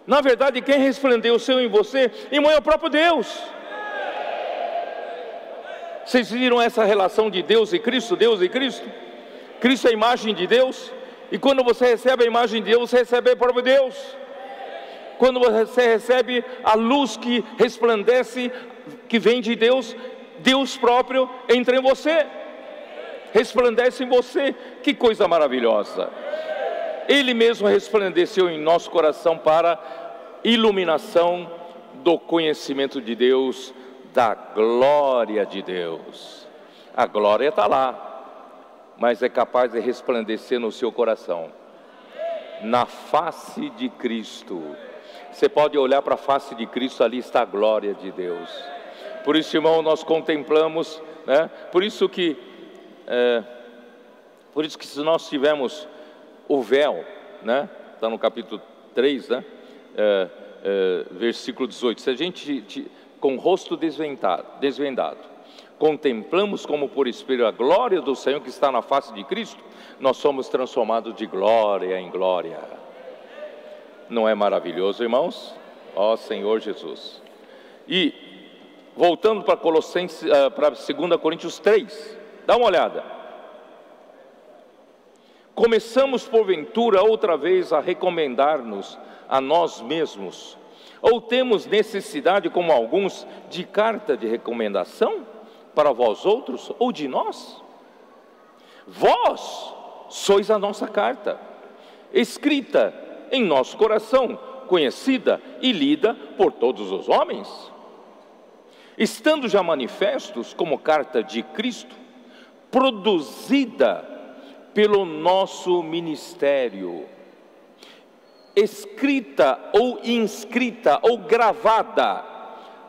na verdade quem resplandeceu em você, irmão, é o próprio Deus. Vocês viram essa relação de Deus e Cristo? Deus e Cristo? Cristo é a imagem de Deus, e quando você recebe a imagem de Deus, você recebe o próprio Deus. Quando você recebe a luz que resplandece, que vem de Deus, Deus próprio entra em você, resplandece em você. Que coisa maravilhosa! Ele mesmo resplandeceu em nosso coração para iluminação do conhecimento de Deus, da glória de Deus. A glória está lá, mas é capaz de resplandecer no seu coração, na face de Cristo. Você pode olhar para a face de Cristo, ali está a glória de Deus. Por isso, irmão, nós contemplamos, né? Por isso que se nós tivermos o véu, né? Está no capítulo 3, né? Versículo 18. Se a gente com o rosto desvendado, contemplamos como por espelho a glória do Senhor que está na face de Cristo, nós somos transformados de glória em glória. Não é maravilhoso, irmãos? Ó Senhor Jesus. E voltando para Colossenses, para 2 Coríntios 3, dá uma olhada. Começamos porventura outra vez a recomendar-nos a nós mesmos, ou temos necessidade, como alguns, de carta de recomendação para vós outros, ou de nós? Vós sois a nossa carta, escrita em nosso coração, conhecida e lida por todos os homens, estando já manifestos como carta de Cristo, produzida pelo nosso ministério, escrita ou inscrita ou gravada,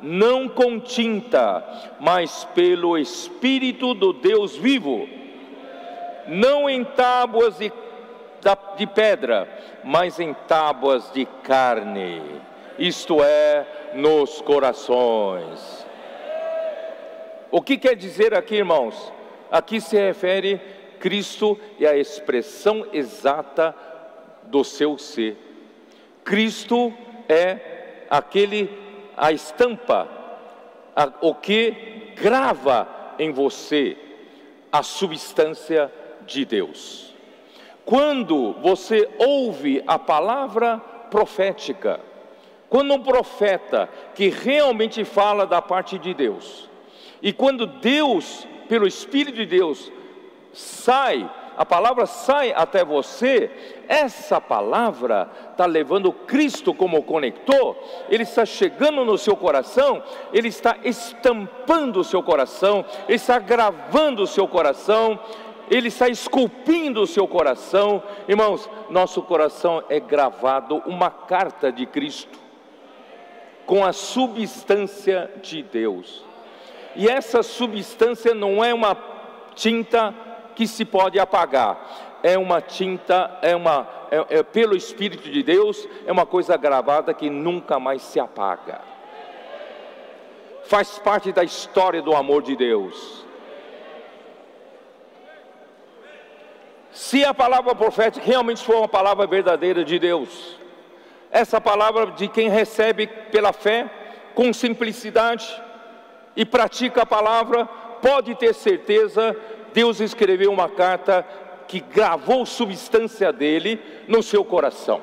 não com tinta, mas pelo Espírito do Deus vivo, não em tábuas de pedra, mas em tábuas de carne, isto é, nos corações. O que quer dizer aqui, irmãos? Aqui se refere Cristo e a expressão exata do seu ser. Cristo é a estampa, o que grava em você a substância de Deus. Quando você ouve a palavra profética, quando um profeta que realmente fala da parte de Deus, e quando Deus, pelo Espírito de Deus, a palavra sai até você, essa palavra está levando Cristo como conector, ele está chegando no seu coração, ele está estampando o seu coração, ele está gravando o seu coração, ele está esculpindo o seu coração. Irmãos, nosso coração é gravado uma carta de Cristo. com a substância de Deus. E essa substância não é uma tinta que se pode apagar, é uma tinta, pelo Espírito de Deus, é uma coisa gravada que nunca mais se apaga. Faz parte da história do amor de Deus. Se a palavra profética realmente for uma palavra verdadeira de Deus, essa palavra de quem recebe pela fé, com simplicidade, e pratica a palavra, pode ter certeza, Deus escreveu uma carta que gravou substância dele no seu coração,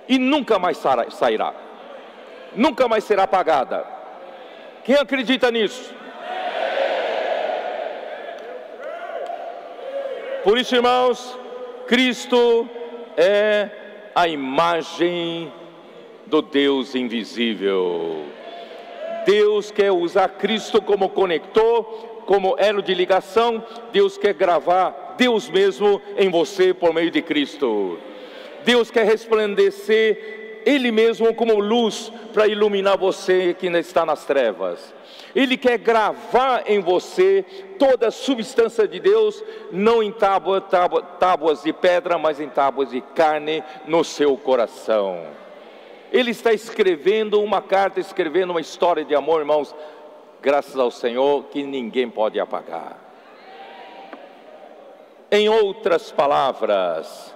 e nunca mais sairá, nunca mais será apagada. Quem acredita nisso? Por isso, irmãos, Cristo é a imagem do Deus invisível. Deus quer usar Cristo como conector, como elo de ligação. Deus quer gravar Deus mesmo em você por meio de Cristo. Deus quer resplandecer Ele mesmo como luz para iluminar você que ainda está nas trevas. Ele quer gravar em você toda a substância de Deus, não em tábuas de pedra, mas em tábuas de carne no seu coração. Ele está escrevendo uma carta, escrevendo uma história de amor, irmãos, graças ao Senhor, que ninguém pode apagar. Em outras palavras,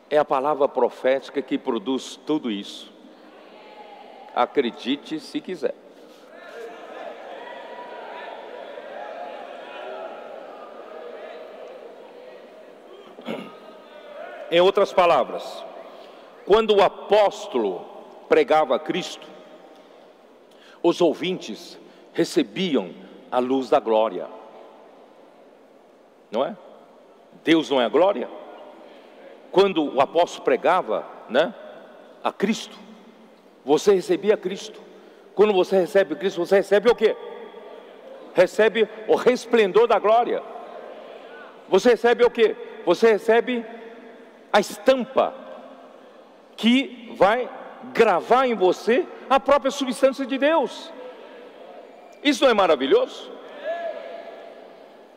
é a palavra profética que produz tudo isso. Acredite se quiser. Em outras palavras, quando o apóstolo pregava a Cristo, os ouvintes recebiam a luz da glória, não é? Deus não é a glória? Quando o apóstolo pregava, né, a Cristo, você recebia Cristo. Quando você recebe Cristo, você recebe o quê? Recebe o resplendor da glória. Você recebe o quê? Você recebe a estampa que vai gravar em você a própria substância de Deus. Isso não é maravilhoso?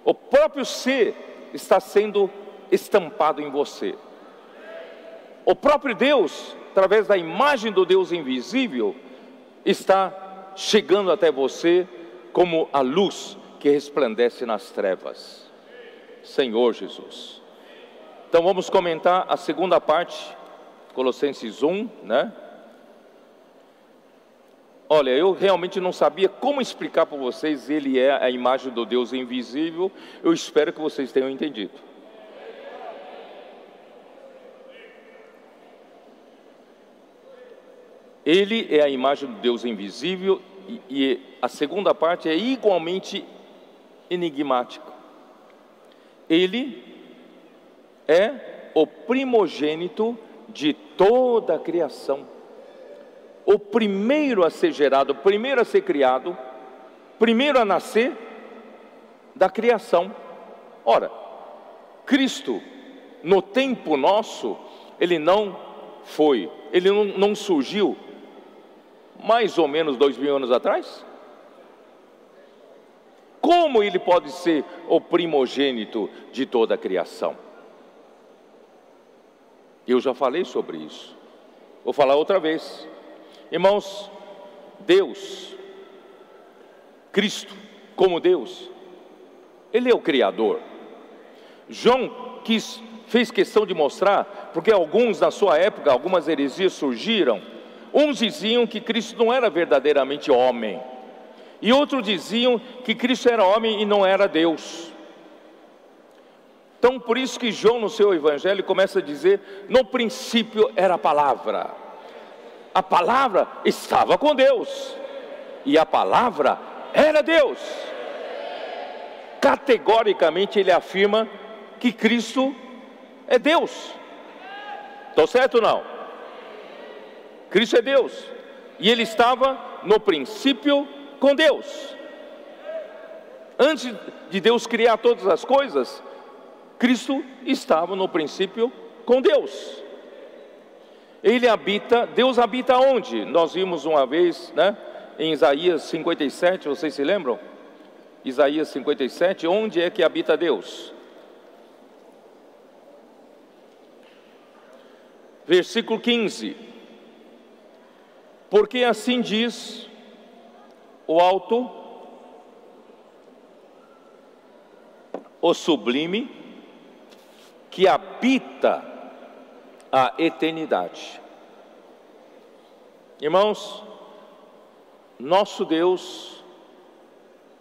O próprio ser está sendo estampado em você. O próprio Deus, através da imagem do Deus invisível, está chegando até você como a luz que resplandece nas trevas. Senhor Jesus. Então vamos comentar a segunda parte, Colossenses 1, né? Olha, eu realmente não sabia como explicar para vocês, ele é a imagem do Deus invisível. Eu espero que vocês tenham entendido. Ele é a imagem do Deus invisível, e a segunda parte é igualmente enigmática. Ele é o primogênito de toda a criação, o primeiro a ser gerado, o primeiro a ser criado, primeiro a nascer da criação. Ora, Cristo, no tempo nosso, ele não surgiu mais ou menos 2000 anos atrás? Como ele pode ser o primogênito de toda a criação? Eu já falei sobre isso, vou falar outra vez. Irmãos, Deus, Cristo como Deus, Ele é o Criador. João fez questão de mostrar, porque alguns na sua época, algumas heresias surgiram. Uns diziam que Cristo não era verdadeiramente homem, e outros diziam que Cristo era homem e não era Deus. Então por isso que João no seu evangelho começa a dizer: no princípio era a palavra estava com Deus, e a palavra era Deus. Categoricamente ele afirma que Cristo é Deus. Estou certo ou não? Cristo é Deus, e ele estava no princípio com Deus. Antes de Deus criar todas as coisas, Cristo estava no princípio com Deus. Ele habita, Deus habita onde? Nós vimos uma vez, né, em Isaías 57, vocês se lembram? Isaías 57, onde é que habita Deus? Versículo 15: porque assim diz o alto, o sublime, que habita a eternidade. Irmãos, nosso Deus,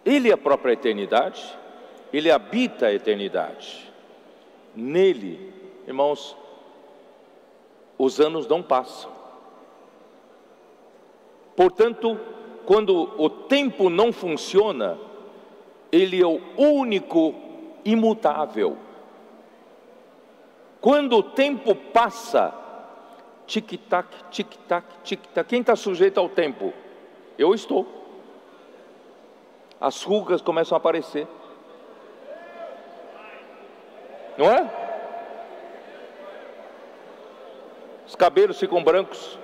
Ele é a própria eternidade, Ele habita a eternidade. Nele, irmãos, os anos não passam. Portanto, quando o tempo não funciona, Ele é o único imutável. Quando o tempo passa, tic-tac, tic-tac, tic-tac. Quem está sujeito ao tempo? Eu estou. As rugas começam a aparecer, não é? Os cabelos ficam brancos,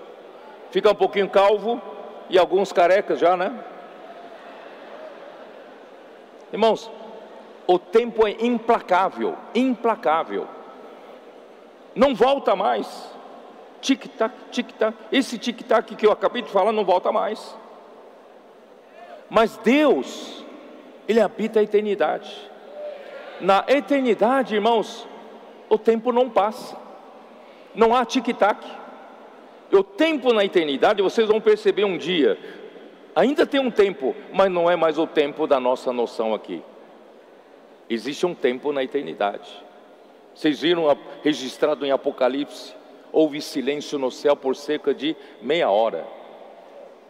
fica um pouquinho calvo e alguns carecas já, né? Irmãos, o tempo é implacável, implacável. Não volta mais. Tic-tac, tic-tac. Esse tic-tac que eu acabei de falar não volta mais. Mas Deus, Ele habita a eternidade. Na eternidade, irmãos, o tempo não passa. Não há tic-tac. O tempo na eternidade, vocês vão perceber um dia, ainda tem um tempo, mas não é mais o tempo da nossa noção aqui. Existe um tempo na eternidade. Vocês viram registrado em Apocalipse, houve silêncio no céu por cerca de meia hora.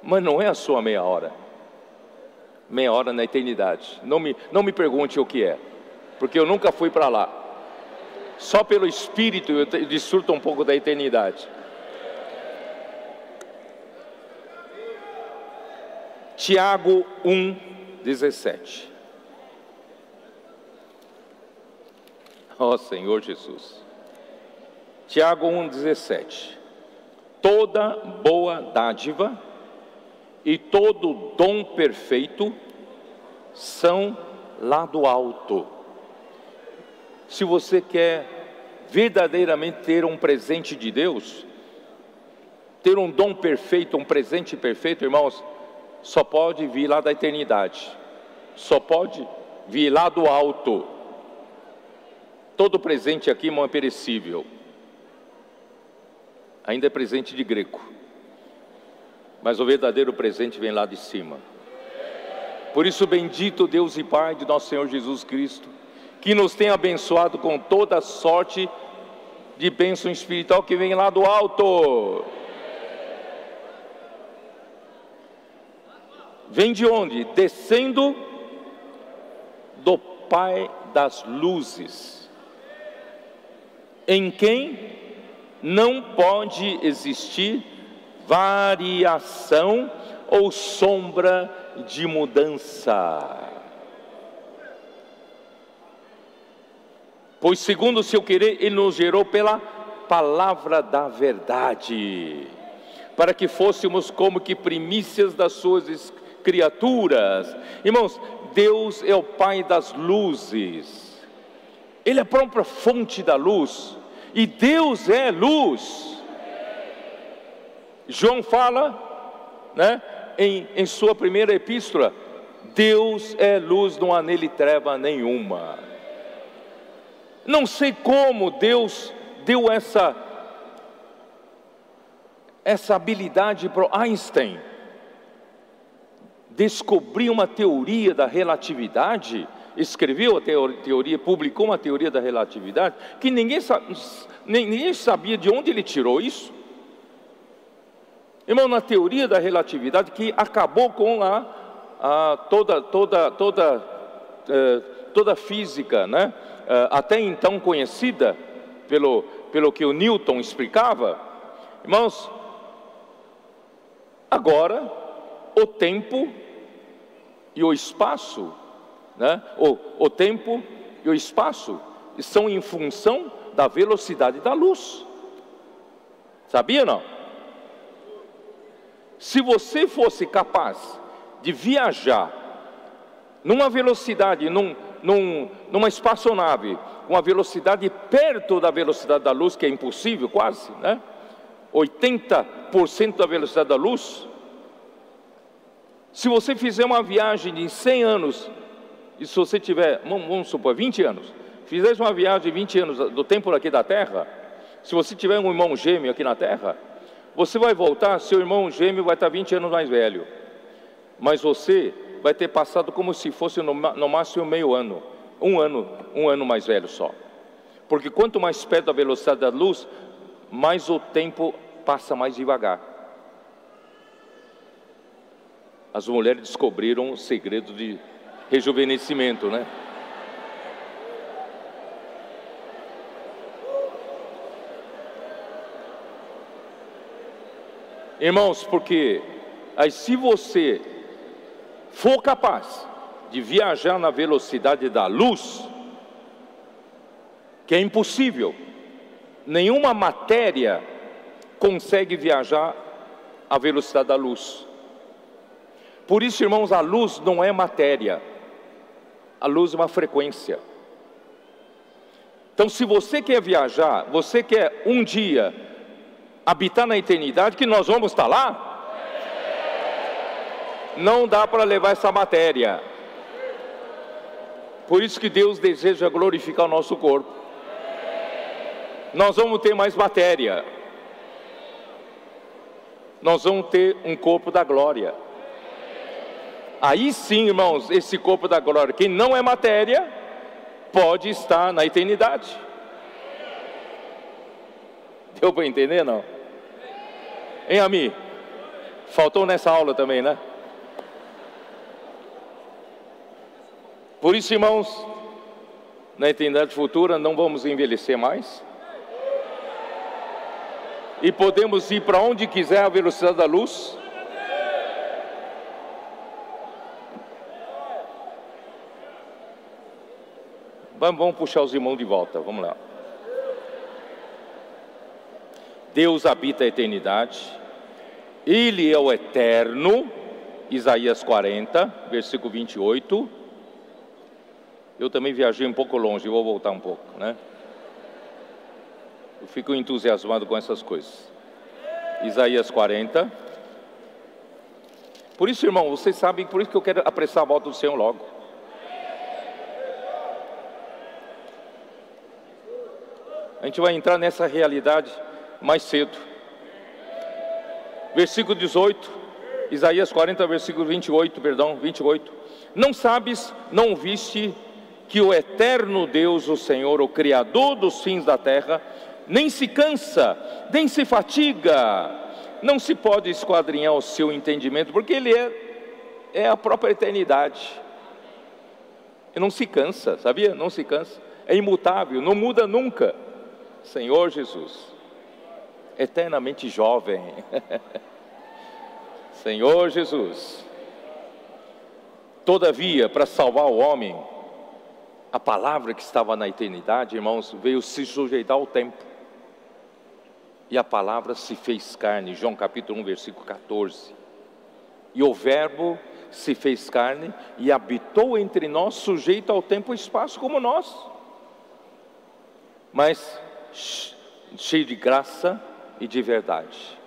Mas não é a sua meia hora. Meia hora na eternidade. Não me pergunte o que é, porque eu nunca fui para lá. Só pelo Espírito eu desfruto um pouco da eternidade. Tiago 1:17. Ó Senhor Jesus. Tiago 1:17. Toda boa dádiva e todo dom perfeito são lá do alto. Se você quer verdadeiramente ter um presente de Deus, ter um dom perfeito, um presente perfeito, irmãos, só pode vir lá da eternidade, só pode vir lá do alto. Todo presente aqui, irmão, é perecível, ainda é presente de greco, mas o verdadeiro presente vem lá de cima. Por isso, bendito Deus e Pai de nosso Senhor Jesus Cristo, que nos tem abençoado com toda sorte de bênção espiritual que vem lá do alto. Vem de onde? Descendo do Pai das luzes, em quem não pode existir variação ou sombra de mudança. Pois segundo o seu querer, Ele nos gerou pela palavra da verdade, para que fôssemos como que primícias das suas criaturas. Irmãos, Deus é o Pai das luzes, Ele é a própria fonte da luz, e Deus é luz. João fala, né, em sua primeira epístola, Deus é luz, não há nele treva nenhuma. Não sei como Deus deu essa habilidade para Einstein descobrir uma teoria da relatividade, escreveu a teoria, publicou uma teoria da relatividade, que ninguém sabia de onde ele tirou isso. Irmão, na teoria da relatividade, que acabou com toda a física, né? Até então conhecida pelo que o Newton explicava. Irmãos, agora o tempo e o espaço, né? O tempo e o espaço estão em função da velocidade da luz. Sabia ou não? Se você fosse capaz de viajar numa velocidade, numa espaçonave, uma velocidade perto da velocidade da luz, que é impossível quase, né? 80% da velocidade da luz. Se você fizer uma viagem de 100 anos, e se você tiver, vamos supor, 20 anos, fizesse uma viagem de 20 anos do tempo aqui da Terra, se você tiver um irmão gêmeo aqui na Terra, você vai voltar, seu irmão gêmeo vai estar 20 anos mais velho, mas você vai ter passado como se fosse no máximo meio ano, um ano mais velho só, porque quanto mais perto da velocidade da luz, mais o tempo passa mais devagar. As mulheres descobriram o segredo de rejuvenescimento, né? Irmãos, porque aí se você for capaz de viajar na velocidade da luz, que é impossível, nenhuma matéria consegue viajar à velocidade da luz. Por isso, irmãos, a luz não é matéria, a luz é uma frequência. Então, se você quer viajar, você quer um dia habitar na eternidade, que nós vamos estar lá, não dá para levar essa matéria. Por isso que Deus deseja glorificar o nosso corpo. Nós vamos ter mais matéria, nós vamos ter um corpo da glória. Aí sim, irmãos, esse corpo da glória, que não é matéria, pode estar na eternidade. Deu para entender, não? Hein, Ami? Faltou nessa aula também, né? Por isso, irmãos, na eternidade futura não vamos envelhecer mais, e podemos ir para onde quiser à velocidade da luz. Vamos puxar os irmãos de volta, vamos lá. Deus habita a eternidade, Ele é o eterno, Isaías 40, versículo 28. Eu também viajei um pouco longe, vou voltar um pouco, né? Eu fico entusiasmado com essas coisas. Isaías 40. Por isso, irmão, vocês sabem, por isso que eu quero apressar a volta do Senhor logo. A gente vai entrar nessa realidade mais cedo. Versículo 18, Isaías 40, versículo 28. Não sabes, não ouviste, que o eterno Deus, o Senhor, o Criador dos fins da terra, nem se cansa, nem se fatiga, não se pode esquadrinhar o seu entendimento, porque Ele é a própria eternidade. Ele não se cansa, sabia? Não se cansa, é imutável, não muda nunca. Senhor Jesus, eternamente jovem. Senhor Jesus. Todavia, para salvar o homem, a palavra que estava na eternidade, irmãos, veio se sujeitar ao tempo. E a palavra se fez carne, João capítulo 1, versículo 14. E o verbo se fez carne e habitou entre nós, sujeito ao tempo e espaço como nós, mas cheio de graça e de verdade.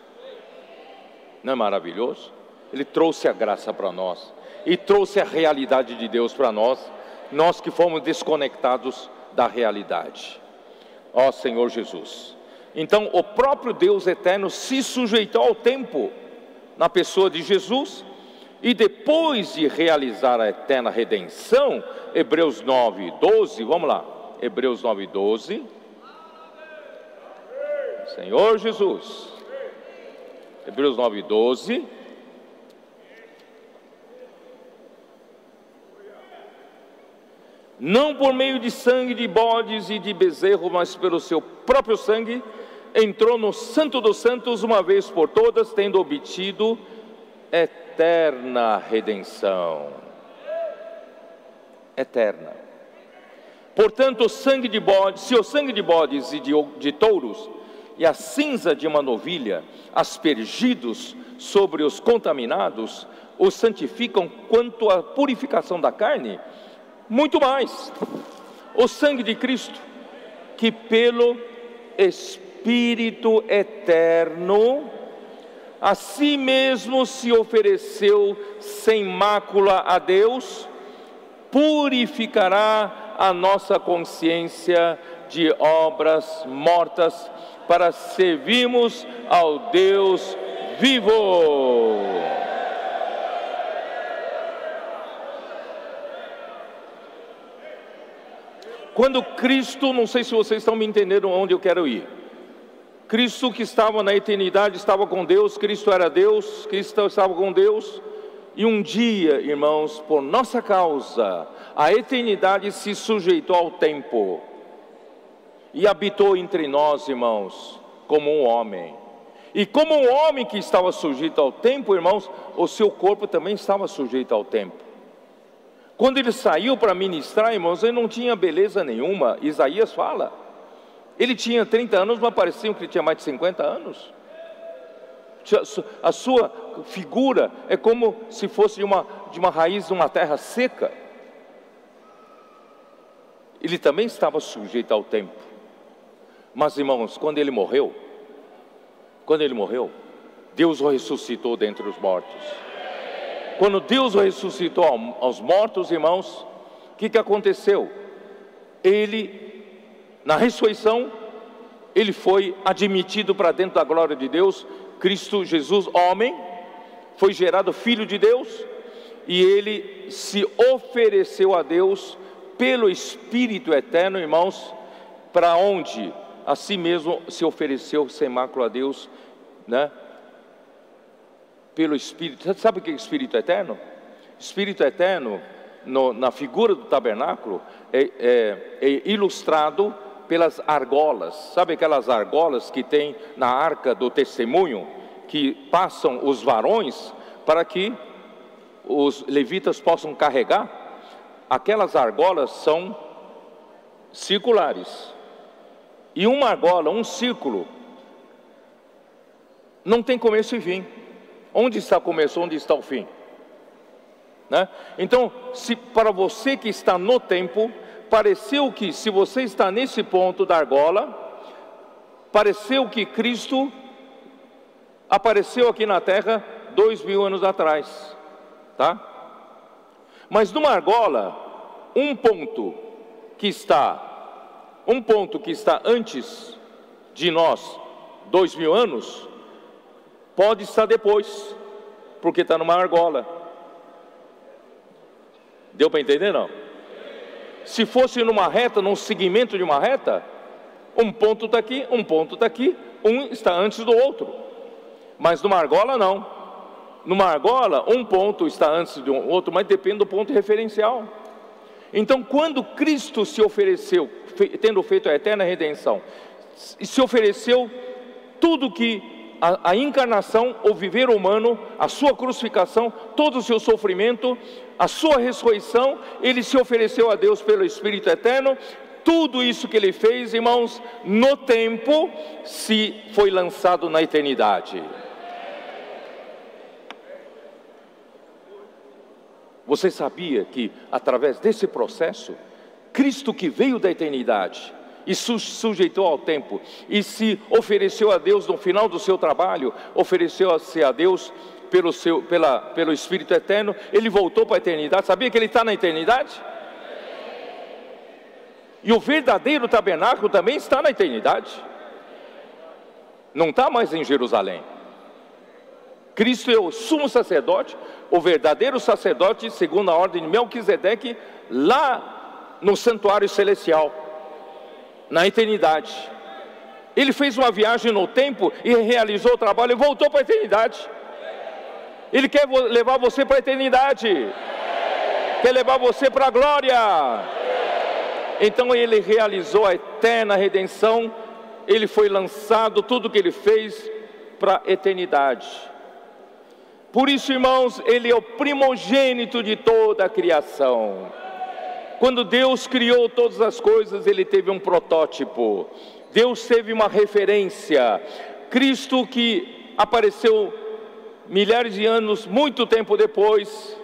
Não é maravilhoso? Ele trouxe a graça para nós e trouxe a realidade de Deus para nós, nós que fomos desconectados da realidade. Ó Senhor Jesus. Então o próprio Deus eterno se sujeitou ao tempo na pessoa de Jesus, e depois de realizar a eterna redenção, Hebreus 9, 12, vamos lá, Hebreus 9, 12. Senhor Jesus. Hebreus 9, 12. Não por meio de sangue de bodes e de bezerro, mas pelo seu próprio sangue, entrou no Santo dos Santos uma vez por todas, tendo obtido eterna redenção. Eterna. Portanto, o sangue de bodes, se o sangue de bodes e de touros e a cinza de uma novilha, aspergidos sobre os contaminados, os santificam quanto à purificação da carne, muito mais o sangue de Cristo, que pelo Espírito eterno a si mesmo se ofereceu sem mácula a Deus, purificará a nossa consciência de obras mortas, para servirmos ao Deus vivo. Quando Cristo, não sei se vocês estão me entendendo onde eu quero ir. Cristo, que estava na eternidade, estava com Deus. Cristo era Deus, Cristo estava com Deus. E um dia, irmãos, por nossa causa, a eternidade se sujeitou ao tempo e habitou entre nós, irmãos, como um homem. E como um homem que estava sujeito ao tempo, irmãos, o seu corpo também estava sujeito ao tempo. Quando ele saiu para ministrar, irmãos, ele não tinha beleza nenhuma. Isaías fala, ele tinha 30 anos, mas parecia que ele tinha mais de 50 anos. A sua figura é como se fosse de uma raiz de uma terra seca. Ele também estava sujeito ao tempo. Mas, irmãos, quando ele morreu, Deus o ressuscitou dentre os mortos. Quando Deus o ressuscitou aos mortos, irmãos, o que aconteceu? Ele, na ressurreição, ele foi admitido para dentro da glória de Deus. Cristo Jesus, homem, foi gerado filho de Deus, e ele se ofereceu a Deus pelo Espírito eterno, irmãos, para onde a si mesmo se ofereceu sem mácula a Deus, né? Pelo Espírito. Sabe o que é Espírito eterno? Espírito eterno, na figura do tabernáculo, é ilustrado pelas argolas. Sabe aquelas argolas que tem na arca do testemunho, que passam os varões para que os levitas possam carregar? Aquelas argolas são circulares, e uma argola, um círculo, não tem começo e fim. Onde está o começo, onde está o fim, né? Então, se para você que está no tempo, pareceu que, se você está nesse ponto da argola, pareceu que Cristo apareceu aqui na terra 2000 anos atrás, tá? Mas numa argola, um ponto que está antes de nós, 2000 anos, pode estar depois, porque está numa argola. Deu para entender, não? Se fosse numa reta, num segmento de uma reta, um ponto está aqui, um ponto está aqui, um está antes do outro. Mas numa argola não. Numa argola, um ponto está antes do outro, mas depende do ponto referencial. Então, quando Cristo se ofereceu, tendo feito a eterna redenção, se ofereceu tudo que a encarnação, o viver humano, a sua crucificação, todo o seu sofrimento, a sua ressurreição, ele se ofereceu a Deus pelo Espírito eterno. Tudo isso que ele fez, irmãos, no tempo, se foi lançado na eternidade. Você sabia que através desse processo, Cristo, que veio da eternidade e sujeitou ao tempo, e se ofereceu a Deus no final do seu trabalho, ofereceu-se a Deus pelo Espírito eterno, ele voltou para a eternidade. Sabia que ele está na eternidade? E o verdadeiro tabernáculo também está na eternidade, não está mais em Jerusalém. Cristo é o sumo sacerdote, o verdadeiro sacerdote, segundo a ordem de Melquisedeque, lá no santuário celestial, na eternidade. Ele fez uma viagem no tempo e realizou o trabalho e voltou para a eternidade. Ele quer levar você para a eternidade, quer levar você para a glória. Então ele realizou a eterna redenção, ele foi lançado, tudo que ele fez para a eternidade. Por isso, irmãos, ele é o primogênito de toda a criação. Quando Deus criou todas as coisas, ele teve um protótipo. Deus teve uma referência. Cristo, que apareceu milhares de anos, muito tempo depois,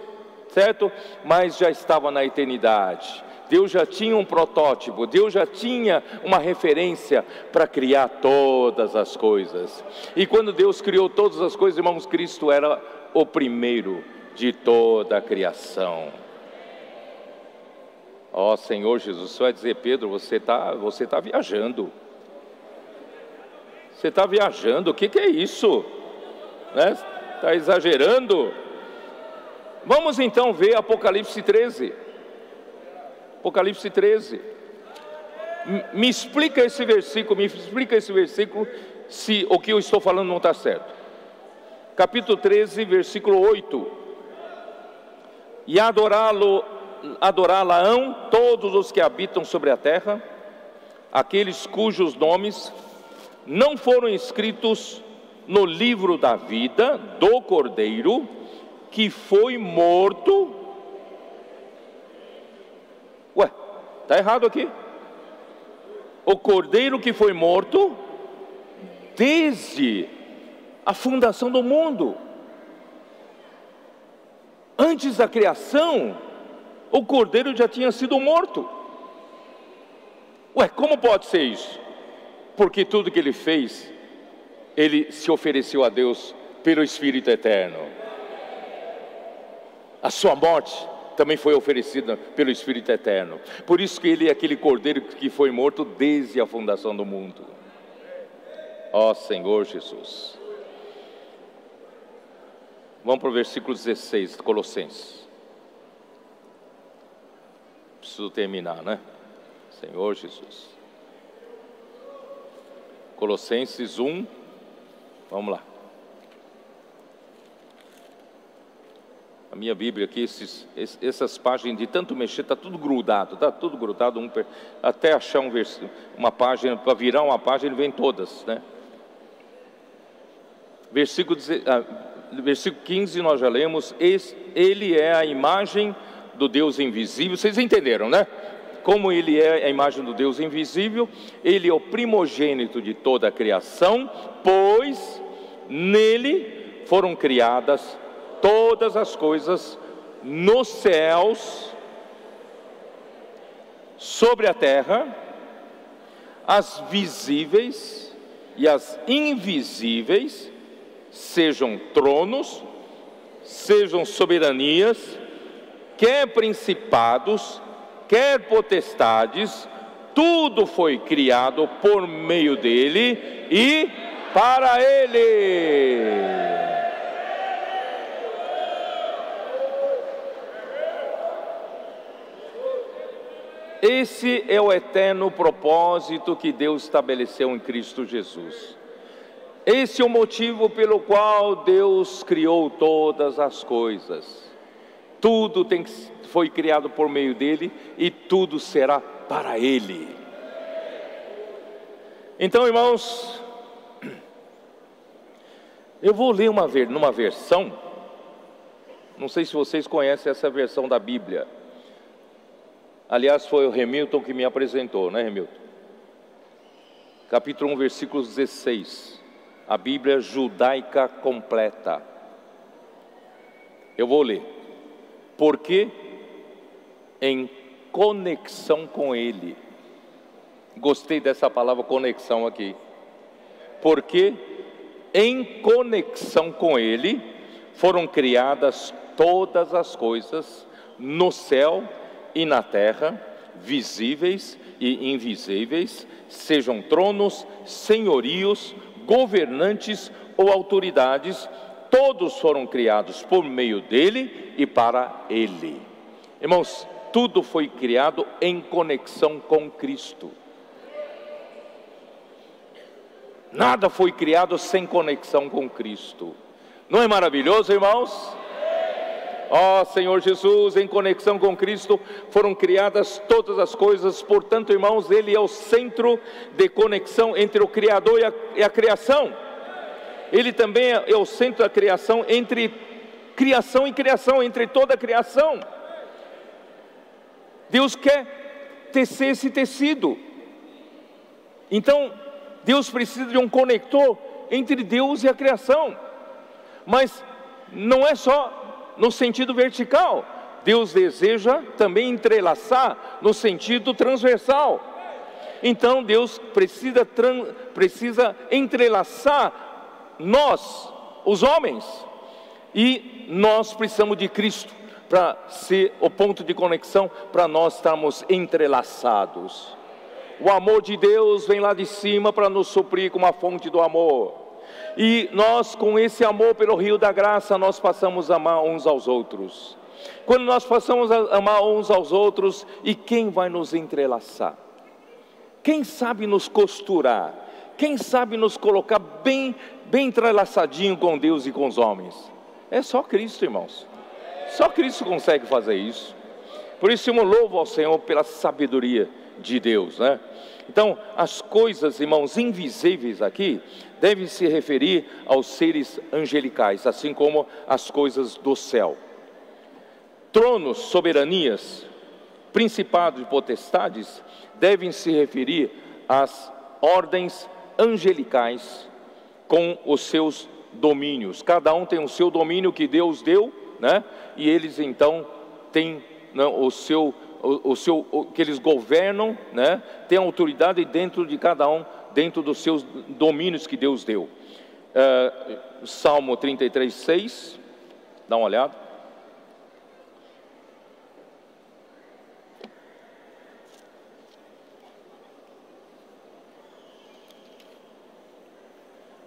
certo? Mas já estava na eternidade. Deus já tinha um protótipo, Deus já tinha uma referência para criar todas as coisas. E quando Deus criou todas as coisas, irmãos, Cristo era o primeiro de toda a criação. Ó Senhor Jesus, você vai dizer: Pedro, você está viajando. Você está viajando, o que é isso? Né? Está exagerando? Vamos então ver Apocalipse 13. Apocalipse 13. Me explica esse versículo, se o que eu estou falando não está certo. Capítulo 13, versículo 8. E adorá-la-ão todos os que habitam sobre a terra, aqueles cujos nomes não foram escritos no livro da vida do Cordeiro, que foi morto. Ué, está errado aqui. O Cordeiro que foi morto desde a fundação do mundo. Antes da criação, o Cordeiro já tinha sido morto. Ué, como pode ser isso? Porque tudo que ele fez, ele se ofereceu a Deus pelo Espírito Eterno. A sua morte também foi oferecida pelo Espírito Eterno. Por isso que ele é aquele Cordeiro que foi morto desde a fundação do mundo. Ó Senhor Jesus. Vamos para o versículo 16 de Colossenses. Preciso terminar, né? Senhor Jesus. Colossenses 1, vamos lá. A minha Bíblia aqui, essas páginas de tanto mexer, está tudo grudado, até achar uma página, para virar uma página, vem todas, né? Versículo 15 nós já lemos. Ele é a imagem do Deus invisível. Vocês entenderam, né? Como ele é a imagem do Deus invisível, ele é o primogênito de toda a criação, pois nele foram criadas todas as coisas nos céus, sobre a terra, as visíveis e as invisíveis, sejam tronos, sejam soberanias, quer principados, quer potestades, tudo foi criado por meio dele e para ele. Esse é o eterno propósito que Deus estabeleceu em Cristo Jesus. Esse é o motivo pelo qual Deus criou todas as coisas. Tudo foi criado por meio dele e tudo será para ele. Então, irmãos, eu vou ler numa versão, não sei se vocês conhecem essa versão da Bíblia. Aliás, foi o Remilton que me apresentou, né, Remilton? Capítulo 1, versículo 16. A Bíblia judaica completa. Eu vou ler. Porque em conexão com ele. Gostei dessa palavra conexão aqui. Porque em conexão com ele foram criadas todas as coisas no céu e na terra, visíveis e invisíveis, sejam tronos, senhorios, governantes ou autoridades, todos foram criados por meio dele e para ele. Irmãos, tudo foi criado em conexão com Cristo. Nada foi criado sem conexão com Cristo. Não é maravilhoso, irmãos? Ó Senhor Jesus, em conexão com Cristo foram criadas todas as coisas. Portanto, irmãos, ele é o centro de conexão entre o Criador e a criação. Ele também é o centro da criação, entre criação e criação, entre toda a criação. Deus quer tecer esse tecido. Então, Deus precisa de um conector entre Deus e a criação. Mas não é só no sentido vertical. Deus deseja também entrelaçar no sentido transversal. Então Deus precisa entrelaçar nós, os homens, e nós precisamos de Cristo para ser o ponto de conexão, para nós estarmos entrelaçados. O amor de Deus vem lá de cima para nos suprir com uma fonte do amor, e nós, com esse amor pelo rio da graça, nós passamos a amar uns aos outros. Quando nós passamos a amar uns aos outros, e quem vai nos entrelaçar? Quem sabe nos costurar? Quem sabe nos colocar bem entrelaçadinho com Deus e com os homens? É só Cristo, irmãos. Só Cristo consegue fazer isso. Por isso eu louvo ao Senhor pela sabedoria de Deus, né? Então, as coisas, irmãos, invisíveis aqui devem se referir aos seres angelicais, assim como as coisas do céu. Tronos, soberanias, principados e potestades devem se referir às ordens angelicais com os seus domínios. Cada um tem o seu domínio que Deus deu, né? E eles então têm, né, que eles governam, né? Tem autoridade dentro de cada um, dentro dos seus domínios que Deus deu. Salmo 33:6, dá uma olhada.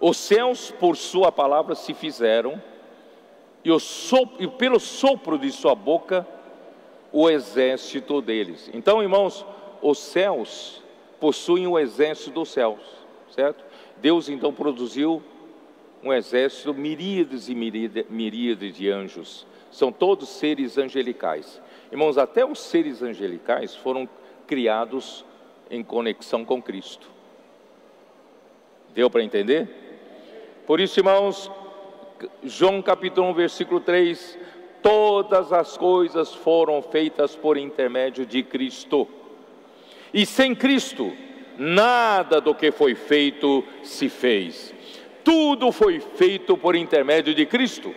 Os céus por sua palavra se fizeram, e pelo sopro de sua boca o exército deles. Então, irmãos, os céus possuem o exército dos céus, certo? Deus então produziu um exército, miríades e miríades de anjos. São todos seres angelicais. Irmãos, até os seres angelicais foram criados em conexão com Cristo. Deu para entender? Por isso, irmãos, João capítulo 1, versículo 3, todas as coisas foram feitas por intermédio de Cristo, e sem Cristo, nada do que foi feito se fez. Tudo foi feito por intermédio de Cristo.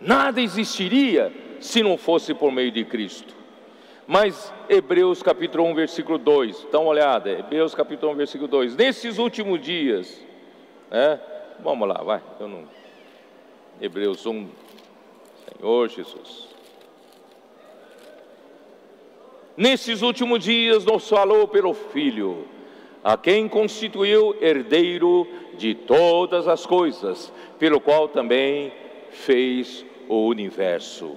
Nada existiria se não fosse por meio de Cristo. Mas Hebreus capítulo 1, versículo 2, dá uma olhada, Hebreus capítulo 1, versículo 2, nesses últimos dias, vamos lá, vai, Hebreus 1, Senhor Jesus. Nesses últimos dias nos falou pelo Filho, a quem constituiu herdeiro de todas as coisas, pelo qual também fez o universo.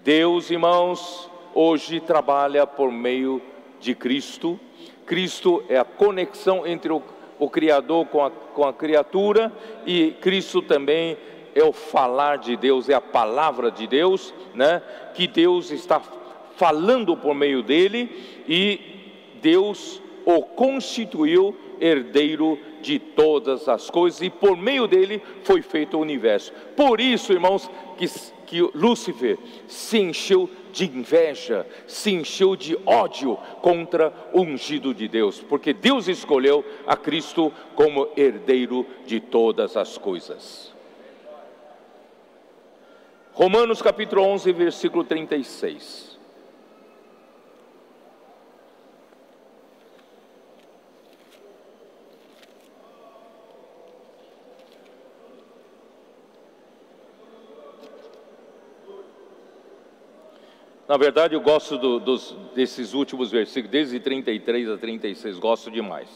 Deus, irmãos, hoje trabalha por meio de Cristo. Cristo é a conexão entre o Criador com a criatura, e Cristo também é o falar de Deus, é a palavra de Deus, né? Que Deus está falando por meio dele, e Deus o constituiu herdeiro de todas as coisas, e por meio dele foi feito o universo. Por isso, irmãos, que Lúcifer se encheu de inveja, se encheu de ódio contra o ungido de Deus, porque Deus escolheu a Cristo como herdeiro de todas as coisas. Romanos capítulo 11, versículo 36. Na verdade, eu gosto desses últimos versículos, desde 33 a 36, gosto demais.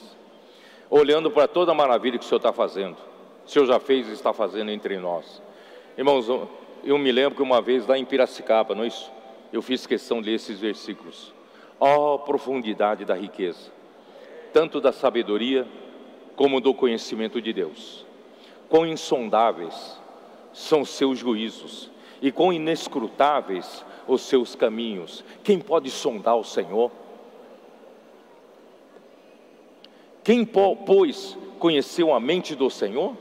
Olhando para toda a maravilha que o Senhor está fazendo, o Senhor já fez e está fazendo entre nós. Irmãos, eu me lembro que uma vez lá em Piracicaba, não é isso? Eu fiz questão de ler esses versículos. Ó, profundidade da riqueza, tanto da sabedoria como do conhecimento de Deus. Quão insondáveis são os seus juízos, e quão inescrutáveis os seus caminhos. Quem pode sondar o Senhor? Quem, pois, conheceu a mente do Senhor?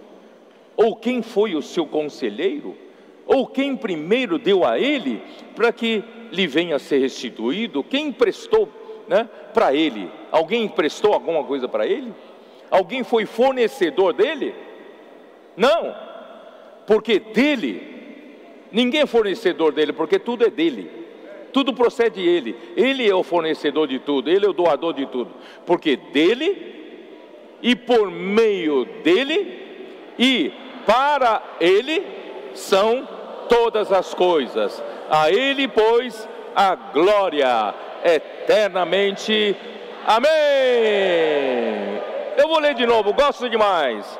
Ou quem foi o seu conselheiro? Ou quem primeiro deu a ele, para que lhe venha a ser restituído? Quem prestou né, para ele. Alguém emprestou alguma coisa para ele? Alguém foi fornecedor dele? Não, porque dele, ninguém é fornecedor dele, porque tudo é dele, tudo procede dele. Ele é o fornecedor de tudo, ele é o doador de tudo, porque dele e por meio dele e para ele são todas as coisas. A ele, pois, a glória eternamente. Amém. Eu vou ler de novo, gosto demais.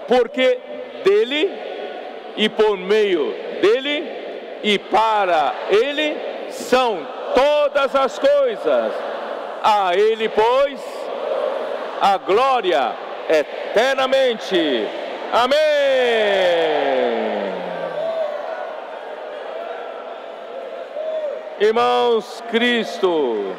Porque dele e por meio dele e para ele são todas as coisas. A ele, pois, a glória eternamente. Amém. Irmãos, Cristo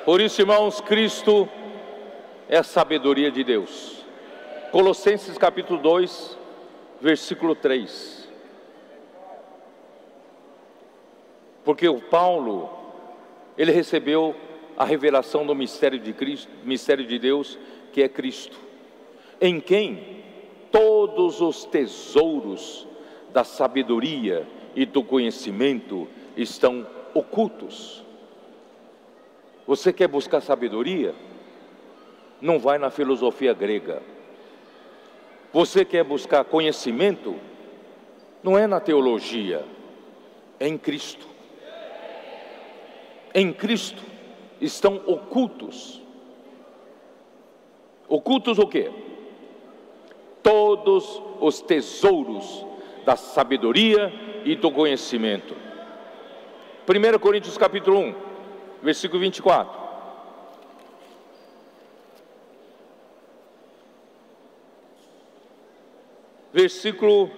por isso, irmãos, Cristo é a sabedoria de Deus. Colossenses capítulo 2, versículo 3. Porque o Paulo, ele recebeu a revelação do mistério de Cristo, mistério de Deus, que é Cristo, em quem todos os tesouros da sabedoria e do conhecimento estão ocultos. Você quer buscar sabedoria? Não vai na filosofia grega. Você quer buscar conhecimento? Não é na teologia, é em Cristo. Em Cristo estão ocultos. Ocultos o quê? Todos os tesouros da sabedoria e do conhecimento. 1 Coríntios capítulo 1, versículo 24. Versículo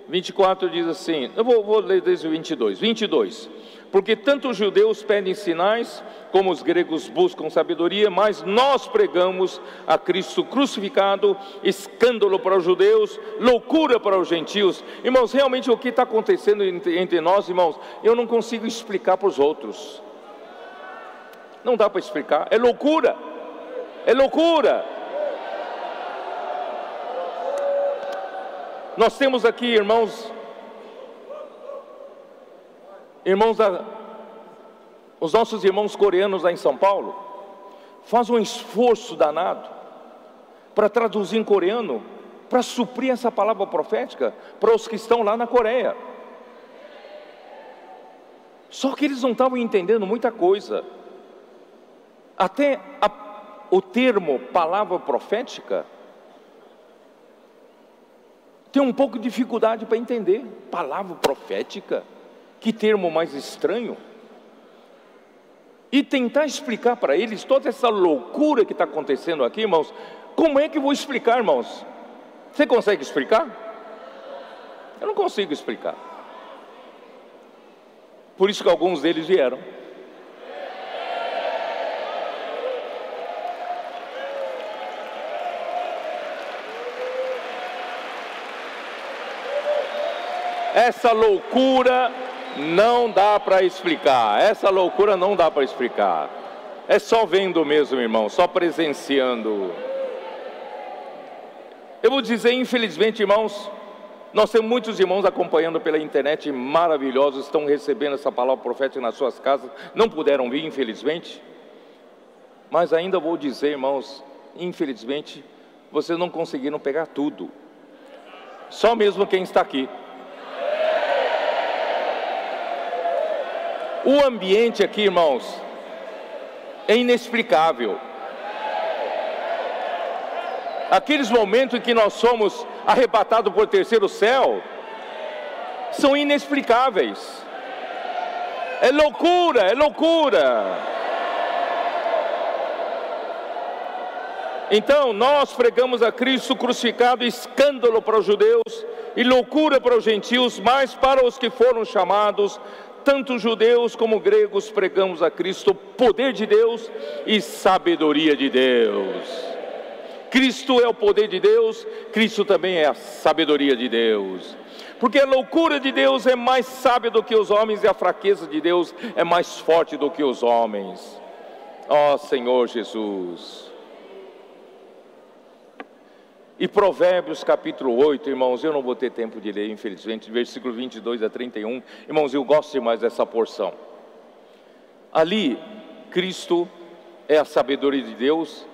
24 diz assim, eu vou ler desde o 22. 22. Porque tanto os judeus pedem sinais, como os gregos buscam sabedoria, mas nós pregamos a Cristo crucificado, escândalo para os judeus, loucura para os gentios. Irmãos, realmente o que está acontecendo entre nós, irmãos, eu não consigo explicar para os outros. Não dá para explicar, é loucura, é loucura. Nós temos aqui, irmãos, os nossos irmãos coreanos lá em São Paulo, fazem um esforço danado para traduzir em coreano, para suprir essa palavra profética para os que estão lá na Coreia. Só que eles não estavam entendendo muita coisa. Até o termo palavra profética tem um pouco de dificuldade para entender. Palavra profética, que termo mais estranho. E tentar explicar para eles toda essa loucura que está acontecendo aqui, irmãos. Como é que eu vou explicar, irmãos? Você consegue explicar? Eu não consigo explicar. Por isso que alguns deles vieram. Essa loucura não dá para explicar. Essa loucura não dá para explicar. É só vendo mesmo, irmão, só presenciando. Eu vou dizer, infelizmente, irmãos, nós temos muitos irmãos acompanhando pela internet, maravilhosos, estão recebendo essa palavra profética nas suas casas, não puderam vir, infelizmente. Mas ainda vou dizer, irmãos, infelizmente, vocês não conseguiram pegar tudo. Só mesmo quem está aqui. O ambiente aqui, irmãos, é inexplicável. Aqueles momentos em que nós somos arrebatados por terceiro céu são inexplicáveis. É loucura, é loucura. Então nós pregamos a Cristo crucificado, escândalo para os judeus e loucura para os gentios, mas para os que foram chamados, tanto judeus como gregos pregamos a Cristo, poder de Deus e sabedoria de Deus. Cristo é o poder de Deus, Cristo também é a sabedoria de Deus. Porque a loucura de Deus é mais sábia do que os homens, e a fraqueza de Deus é mais forte do que os homens. Ó Senhor Jesus. E Provérbios capítulo 8, irmãos, eu não vou ter tempo de ler, infelizmente, versículo 22 a 31. Irmãos, eu gosto demais dessa porção. Ali, Cristo é a sabedoria de Deus.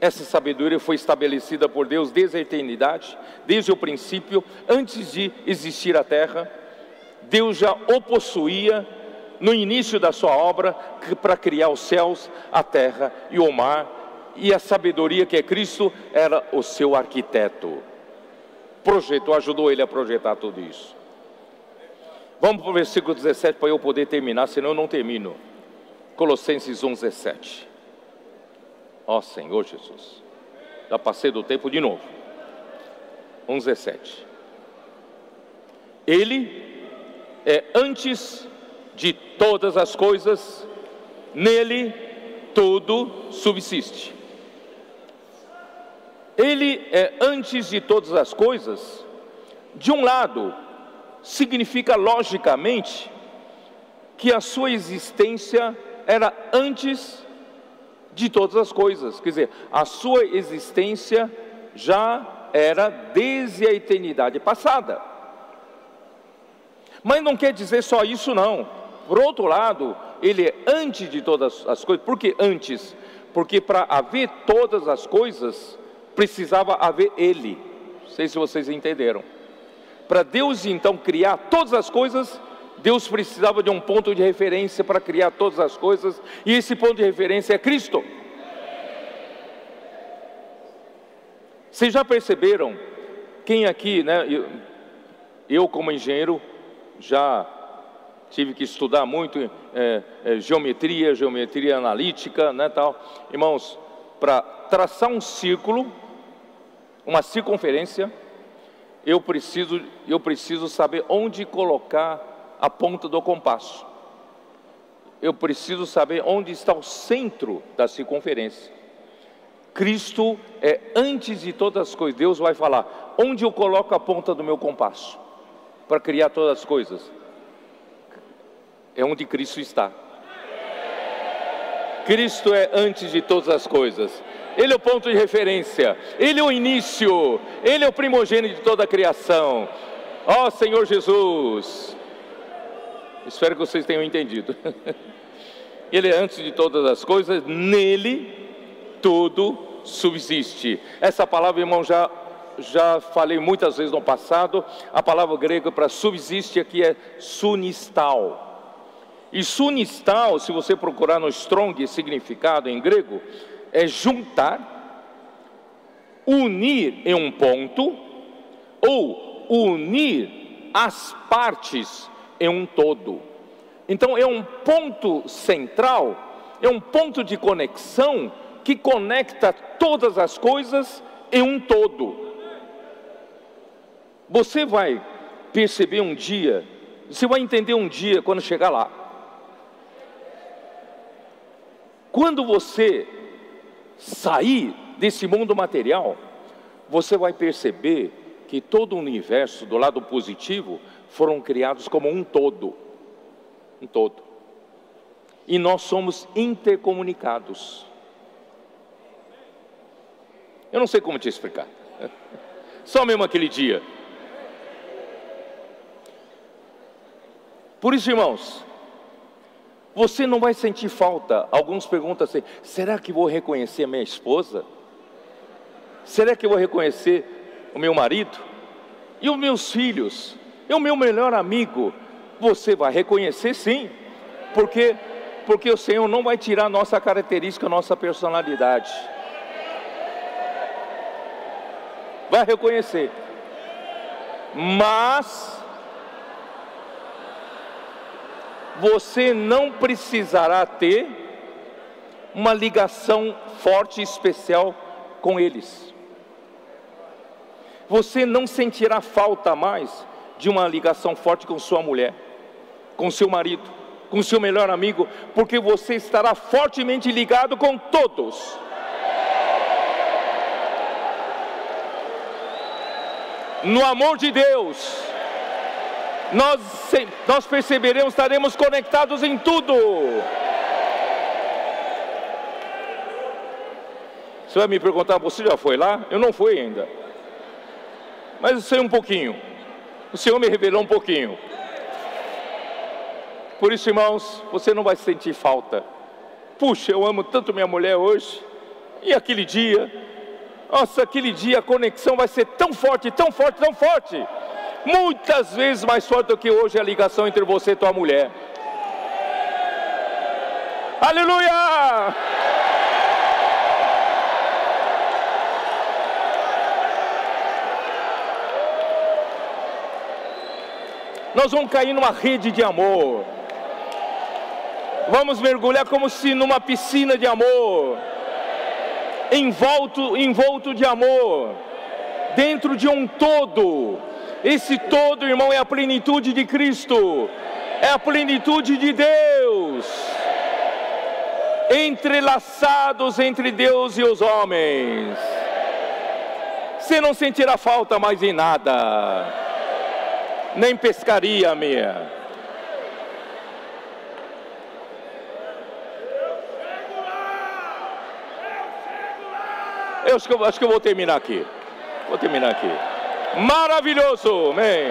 Essa sabedoria foi estabelecida por Deus desde a eternidade, desde o princípio, antes de existir a terra. Deus já o possuía no início da sua obra para criar os céus, a terra e o mar. E a sabedoria que é Cristo era o seu arquiteto. Projetou, ajudou ele a projetar tudo isso. Vamos para o versículo 17 para eu poder terminar, senão eu não termino. Colossenses 1,17. Ó Senhor Jesus. Já passei do tempo de novo. 1,17. Ele é antes de todas as coisas, nele tudo subsiste. Ele é antes de todas as coisas. De um lado, significa logicamente que a sua existência era antes de todas as coisas. Quer dizer, a sua existência já era desde a eternidade passada. Mas não quer dizer só isso não. Por outro lado, ele é antes de todas as coisas. Por que antes? Porque para haver todas as coisas precisava haver ele. Não sei se vocês entenderam. Para Deus então criar todas as coisas, Deus precisava de um ponto de referência para criar todas as coisas, e esse ponto de referência é Cristo. Vocês já perceberam? Quem aqui, né? Eu como engenheiro já tive que estudar muito geometria analítica, né, tal. Irmãos, para traçar um círculo, uma circunferência, eu preciso saber onde colocar a ponta do compasso. Eu preciso saber onde está o centro da circunferência. Cristo é antes de todas as coisas. Deus vai falar, onde eu coloco a ponta do meu compasso para criar todas as coisas? É onde Cristo está. Cristo é antes de todas as coisas. Ele é o ponto de referência, Ele é o início, Ele é o primogênito de toda a criação. Ó Senhor Jesus. Espero que vocês tenham entendido. Ele é antes de todas as coisas, nele tudo subsiste. Essa palavra, irmão, já falei muitas vezes no passado. A palavra grega para subsiste aqui é sunistal. E sunistal, se você procurar no Strong significado em grego, é juntar, unir em um ponto, ou unir as partes em um todo. Então é um ponto central, é um ponto de conexão que conecta todas as coisas em um todo. Você vai perceber um dia, você vai entender um dia quando chegar lá. Quando você sair desse mundo material, você vai perceber que todo o universo, do lado positivo, foram criados como um todo. Um todo. E nós somos intercomunicados. Eu não sei como te explicar. Só mesmo aquele dia. Por isso, irmãos, você não vai sentir falta. Alguns perguntam assim, será que vou reconhecer a minha esposa? Será que eu vou reconhecer o meu marido? E os meus filhos? E o meu melhor amigo? Você vai reconhecer sim, porque o Senhor não vai tirar a nossa característica, a nossa personalidade. Vai reconhecer. Mas você não precisará ter uma ligação forte e especial com eles. Você não sentirá falta mais de uma ligação forte com sua mulher, com seu marido, com seu melhor amigo, porque você estará fortemente ligado com todos. No amor de Deus, nós perceberemos, estaremos conectados em tudo. Você vai me perguntar, você já foi lá? Eu não fui ainda, mas eu sei um pouquinho. O Senhor me revelou um pouquinho. Por isso, irmãos, você não vai sentir falta. Puxa, eu amo tanto minha mulher hoje. E aquele dia, nossa, aquele dia a conexão vai ser tão forte, tão forte, tão forte. Muitas vezes mais forte do que hoje a ligação entre você e tua mulher. Aleluia! Nós vamos cair numa rede de amor. Vamos mergulhar como se numa piscina de amor, envolto de amor, dentro de um todo. Esse todo, irmão, é a plenitude de Cristo, é a plenitude de Deus, entrelaçados entre Deus e os homens. Você não sentirá falta mais em nada, nem pescaria minha. Eu acho que eu vou terminar aqui. Maravilhoso, amém.